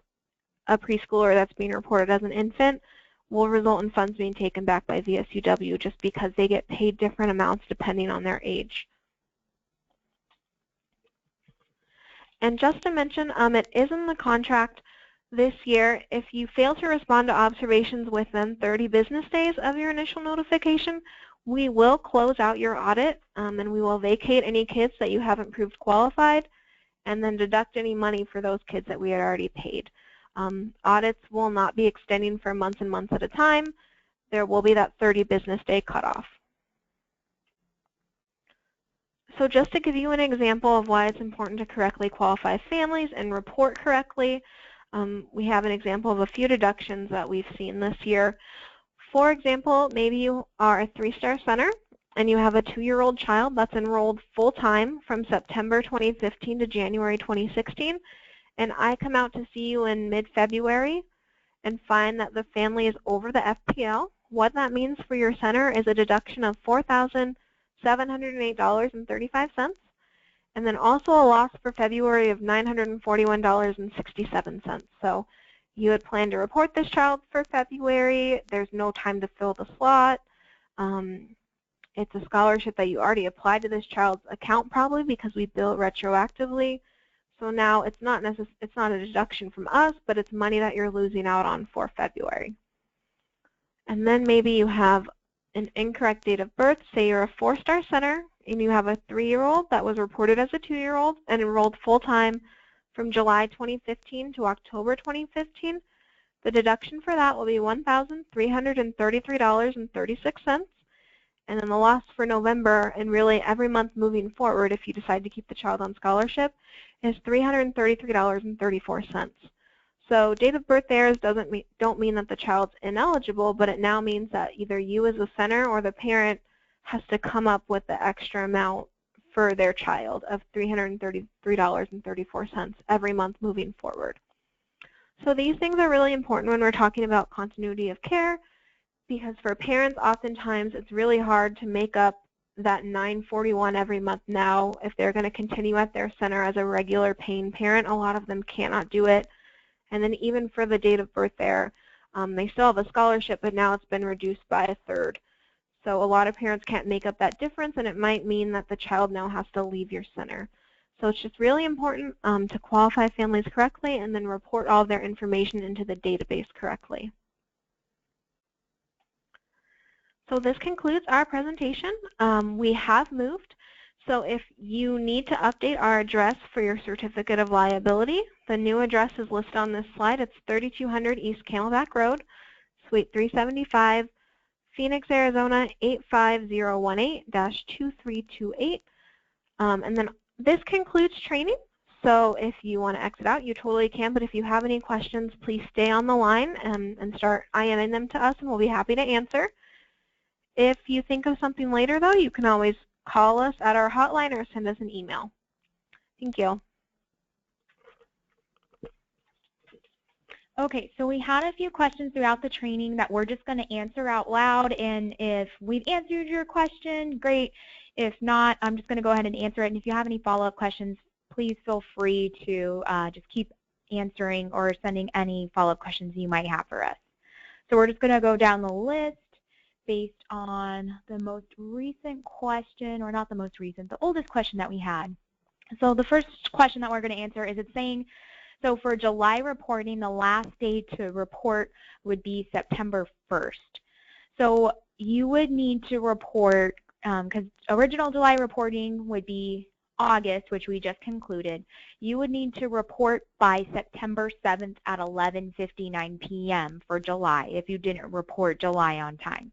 a preschooler that's being reported as an infant, will result in funds being taken back by VSUW just because they get paid different amounts depending on their age. And just to mention, it is in the contract this year, if you fail to respond to observations within 30 business days of your initial notification, we will close out your audit, and we will vacate any kids that you haven't proved qualified, and then deduct any money for those kids that we had already paid. Audits will not be extending for months and months at a time. There will be that 30 business day cutoff. So just to give you an example of why it's important to correctly qualify families and report correctly, we have an example of a few deductions that we've seen this year. For example, maybe you are a 3-star center and you have a 2-year-old child that's enrolled full-time from September 2015 to January 2016, and I come out to see you in mid-February and find that the family is over the FPL. What that means for your center is a deduction of $4,708.35, and then also a loss for February of $941.67. So you had planned to report this child for February. There's no time to fill the slot. It's a scholarship that you already applied to this child's account probably because we bill it retroactively. So now it's not a deduction from us, but it's money that you're losing out on for February. And then maybe you have an incorrect date of birth. Say you're a 4-star center and you have a 3-year-old that was reported as a 2-year-old and enrolled full-time from July 2015 to October 2015. The deduction for that will be $1,333.36. And then the loss for November, and really every month moving forward if you decide to keep the child on scholarship, is $333.34. So date of birth errors don't mean that the child's ineligible, but it now means that either you as a center or the parent has to come up with the extra amount for their child of $333.34 every month moving forward. So these things are really important when we're talking about continuity of care, because for parents oftentimes it's really hard to make up that $941 every month now if they're going to continue at their center as a regular paying parent. A lot of them cannot do it. And then even for the date of birth there, they still have a scholarship, but now it's been reduced by a third. So a lot of parents can't make up that difference, and it might mean that the child now has to leave your center. So it's just really important to qualify families correctly and then report all of their information into the database correctly. So this concludes our presentation. We have moved. So if you need to update our address for your certificate of liability, the new address is listed on this slide. It's 3200 East Camelback Road, Suite 375, Phoenix, Arizona 85018-2328. And then this concludes training. So if you want to exit out, you totally can, but if you have any questions, please stay on the line and start IMing them to us, and we'll be happy to answer. If you think of something later, though, you can always call us at our hotline or send us an email. Thank you. Okay, so we had a few questions throughout the training that we're just going to answer out loud, and if we've answered your question, great. If not, I'm just going to go ahead and answer it, and if you have any follow-up questions, please feel free to just keep answering or sending any follow-up questions you might have for us. So we're just going to go down the list based on the most recent question, or not the most recent, the oldest question that we had. So the first question that we're going to answer is, it's saying, so for July reporting, the last day to report would be September 1st. So you would need to report, because original July reporting would be August, which we just concluded. You would need to report by September 7th at 11:59 p.m. for July if you didn't report July on time.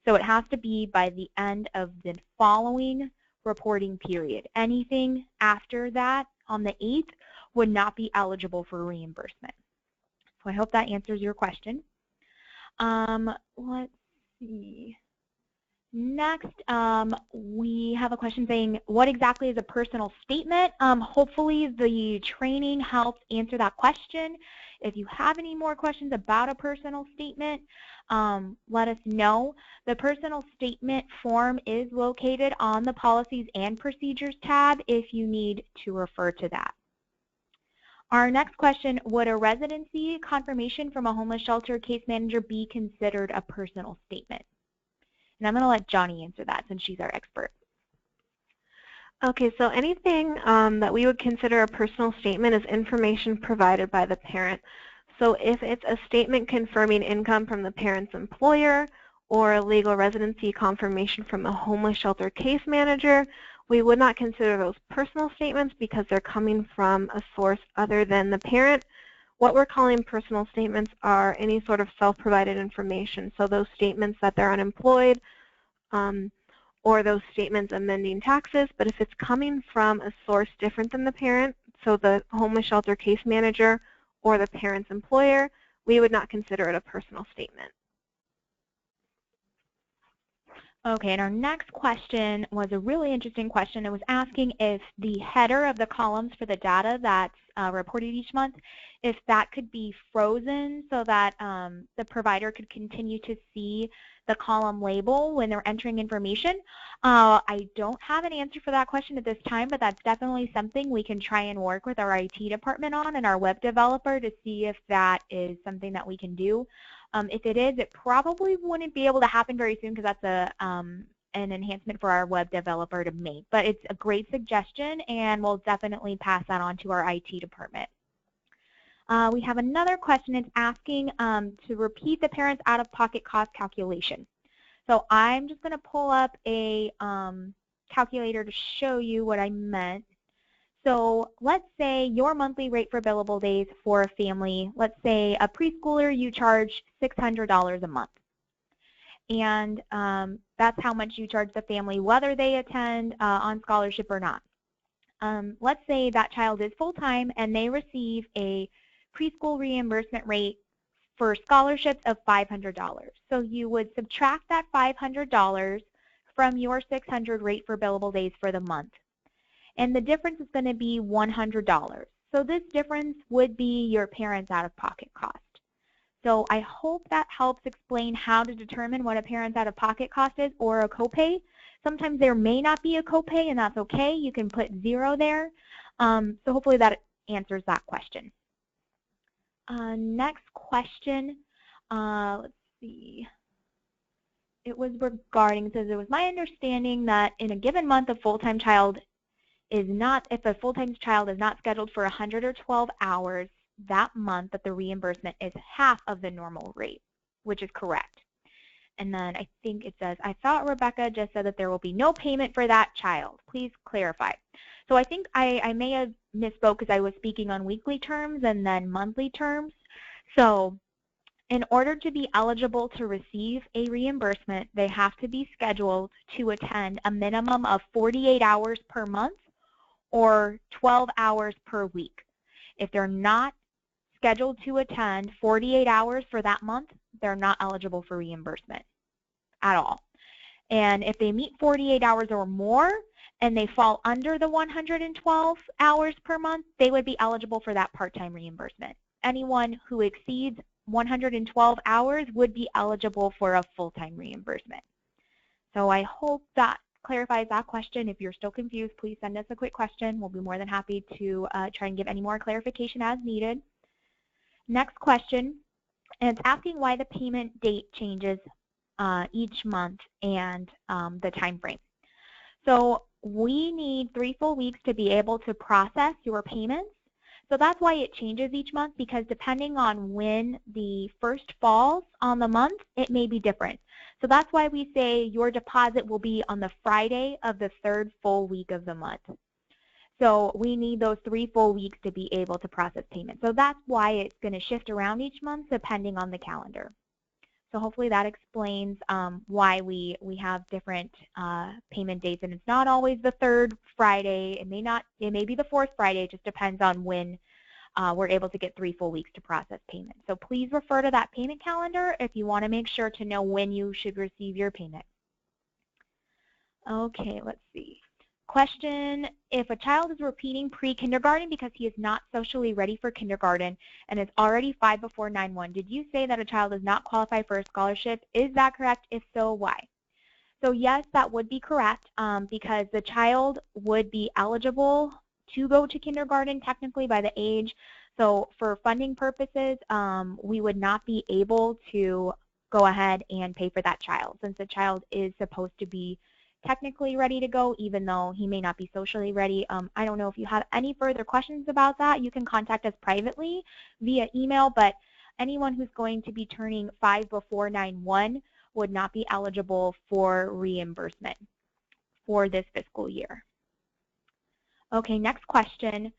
So it has to be by the end of the following reporting period. Anything after that on the 8th would not be eligible for reimbursement. So I hope that answers your question. Let's see. Next, we have a question saying, what exactly is a personal statement? Hopefully the training helps answer that question. If you have any more questions about a personal statement, let us know. The personal statement form is located on the Policies and Procedures tab if you need to refer to that. Our next question, would a residency confirmation from a homeless shelter case manager be considered a personal statement? And I'm going to let Johnny answer that since she's our expert. Okay, so anything that we would consider a personal statement is information provided by the parent. So if it's a statement confirming income from the parent's employer or a legal residency confirmation from a homeless shelter case manager, we would not consider those personal statements because they're coming from a source other than the parent. What we're calling personal statements are any sort of self-provided information. So those statements that they're unemployed, or those statements amending taxes. But if it's coming from a source different than the parent, so the homeless shelter case manager or the parent's employer, we would not consider it a personal statement. Okay, and our next question was a really interesting question. It was asking if the header of the columns for the data that's reported each month, if that could be frozen so that the provider could continue to see the column label when they're entering information. I don't have an answer for that question at this time, but that's definitely something we can try and work with our IT department on and our web developer to see if that is something that we can do. If it is, it probably wouldn't be able to happen very soon because that's an enhancement for our web developer to make. But it's a great suggestion, and we'll definitely pass that on to our IT department. We have another question. It's asking to repeat the parent's out-of-pocket cost calculation. So I'm just going to pull up a calculator to show you what I meant. So let's say your monthly rate for billable days for a family, let's say a preschooler, you charge $600 a month. And that's how much you charge the family, whether they attend on scholarship or not. Let's say that child is full-time and they receive a preschool reimbursement rate for scholarships of $500. So you would subtract that $500 from your $600 rate for billable days for the month. And the difference is going to be $100. So this difference would be your parent's out-of-pocket cost. So I hope that helps explain how to determine what a parent's out-of-pocket cost is or a copay. Sometimes there may not be a copay, and that's okay. You can put 0 there. So hopefully that answers that question. Next question, let's see. It was regarding, it says, it was my understanding that in a given month a full-time child is not, if a full-time child is not scheduled for 100 or 12 hours that month, that the reimbursement is half of the normal rate, which is correct. And then I think it says, I thought Rebecca just said that there will be no payment for that child. Please clarify. So I think I may have misspoke because I was speaking on weekly terms and then monthly terms. So in order to be eligible to receive a reimbursement, they have to be scheduled to attend a minimum of 48 hours per month or 12 hours per week. If they're not scheduled to attend 48 hours for that month, they're not eligible for reimbursement at all. And if they meet 48 hours or more and they fall under the 112 hours per month, they would be eligible for that part-time reimbursement. Anyone who exceeds 112 hours would be eligible for a full-time reimbursement. So I hope that clarifies that question. If you're still confused, please send us a quick question. We'll be more than happy to try and give any more clarification as needed. Next question, and it's asking why the payment date changes each month and the time frame. So we need 3 full weeks to be able to process your payments. So that's why it changes each month, because depending on when the first falls on the month, it may be different. So that's why we say your deposit will be on the Friday of the 3rd full week of the month. So we need those 3 full weeks to be able to process payments. So that's why it's going to shift around each month depending on the calendar. So hopefully that explains why we have different payment dates, and it's not always the 3rd Friday. It may be the 4th Friday. It just depends on when we're able to get 3 full weeks to process payment. So please refer to that payment calendar if you want to make sure to know when you should receive your payment. Okay, let's see. Question, if a child is repeating pre-kindergarten because he is not socially ready for kindergarten and is already 5 before 9-1, did you say that a child does not qualify for a scholarship? Is that correct? If so, why? So yes, that would be correct because the child would be eligible to go to kindergarten technically by the age. So for funding purposes, we would not be able to go ahead and pay for that child since the child is supposed to be technically ready to go, even though he may not be socially ready. I don't know if you have any further questions about that. You can contact us privately via email, but anyone who's going to be turning 5 before 9-1 would not be eligible for reimbursement for this fiscal year. Okay, next question.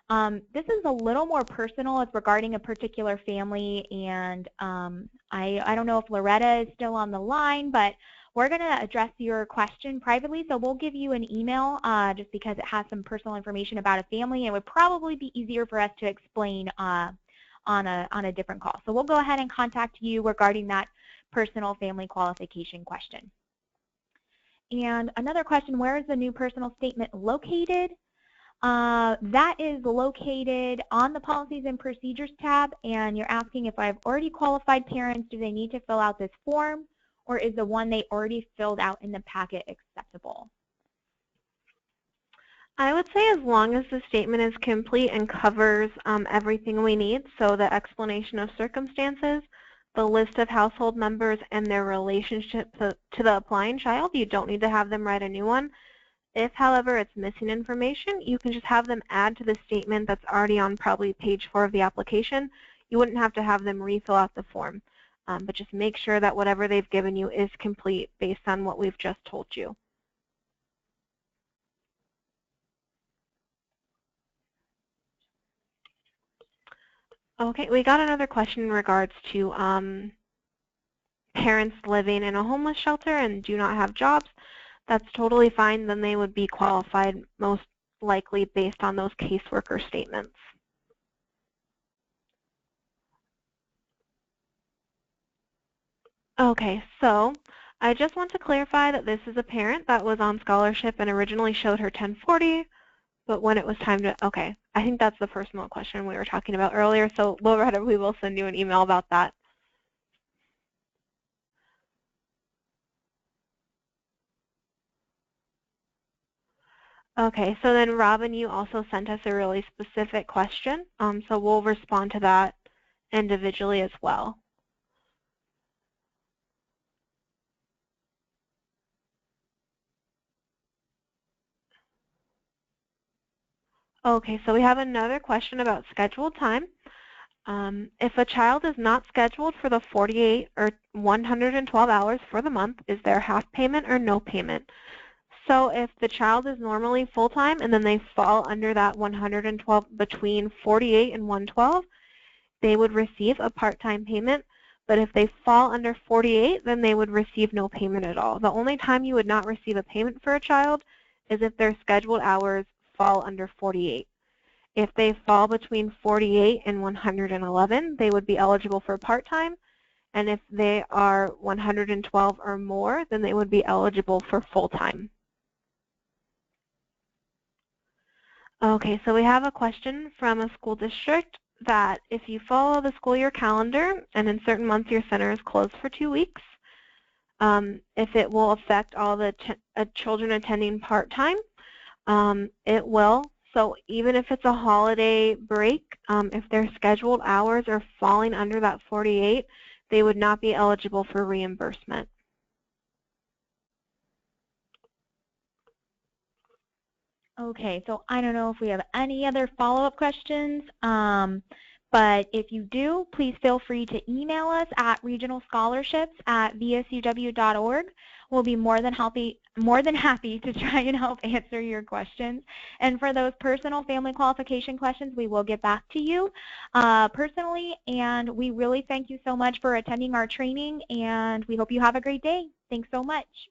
This is a little more personal. It's regarding a particular family, and I don't know if Loretta is still on the line, but we're going to address your question privately, so we'll give you an email just because it has some personal information about a family, and it would probably be easier for us to explain on a different call. So we'll go ahead and contact you regarding that personal family qualification question. And another question, where is the new personal statement located? That is located on the Policies and Procedures tab, and you're asking if I've already qualified parents, do they need to fill out this form, or is the one they already filled out in the packet acceptable? I would say as long as the statement is complete and covers everything we need, so the explanation of circumstances, the list of household members, and their relationship to the applying child, you don't need to have them write a new one. If, however, it's missing information, you can just have them add to the statement that's already on probably page 4 of the application. You wouldn't have to have them refill out the form, but just make sure that whatever they've given you is complete based on what we've just told you. Okay, we got another question in regards to parents living in a homeless shelter and do not have jobs. That's totally fine. Then they would be qualified most likely based on those caseworker statements. Okay, so I just want to clarify that this is a parent that was on scholarship and originally showed her 1040, but when it was time to, okay, I think that's the personal question we were talking about earlier, so Loretta, we will send you an email about that. Okay, so then Robin, you also sent us a really specific question, so we'll respond to that individually as well. Okay, so we have another question about scheduled time. If a child is not scheduled for the 48 or 112 hours for the month, is there half payment or no payment? So if the child is normally full-time and then they fall under that 112 between 48 and 112, they would receive a part-time payment. But if they fall under 48, then they would receive no payment at all. The only time you would not receive a payment for a child is if their scheduled hours fall under 48. If they fall between 48 and 111, they would be eligible for part-time. And if they are 112 or more, then they would be eligible for full-time. Okay, so we have a question from a school district that if you follow the school year calendar and in certain months your center is closed for 2 weeks, if it will affect all the children attending part-time, it will. So even if it's a holiday break, if their scheduled hours are falling under that 48, they would not be eligible for reimbursement. Okay, so I don't know if we have any other follow-up questions, but if you do, please feel free to email us at regionalscholarships@vsuw.org. We'll be more than happy to try and help answer your questions. And for those personal family qualification questions, we will get back to you personally. And we really thank you so much for attending our training, and we hope you have a great day. Thanks so much.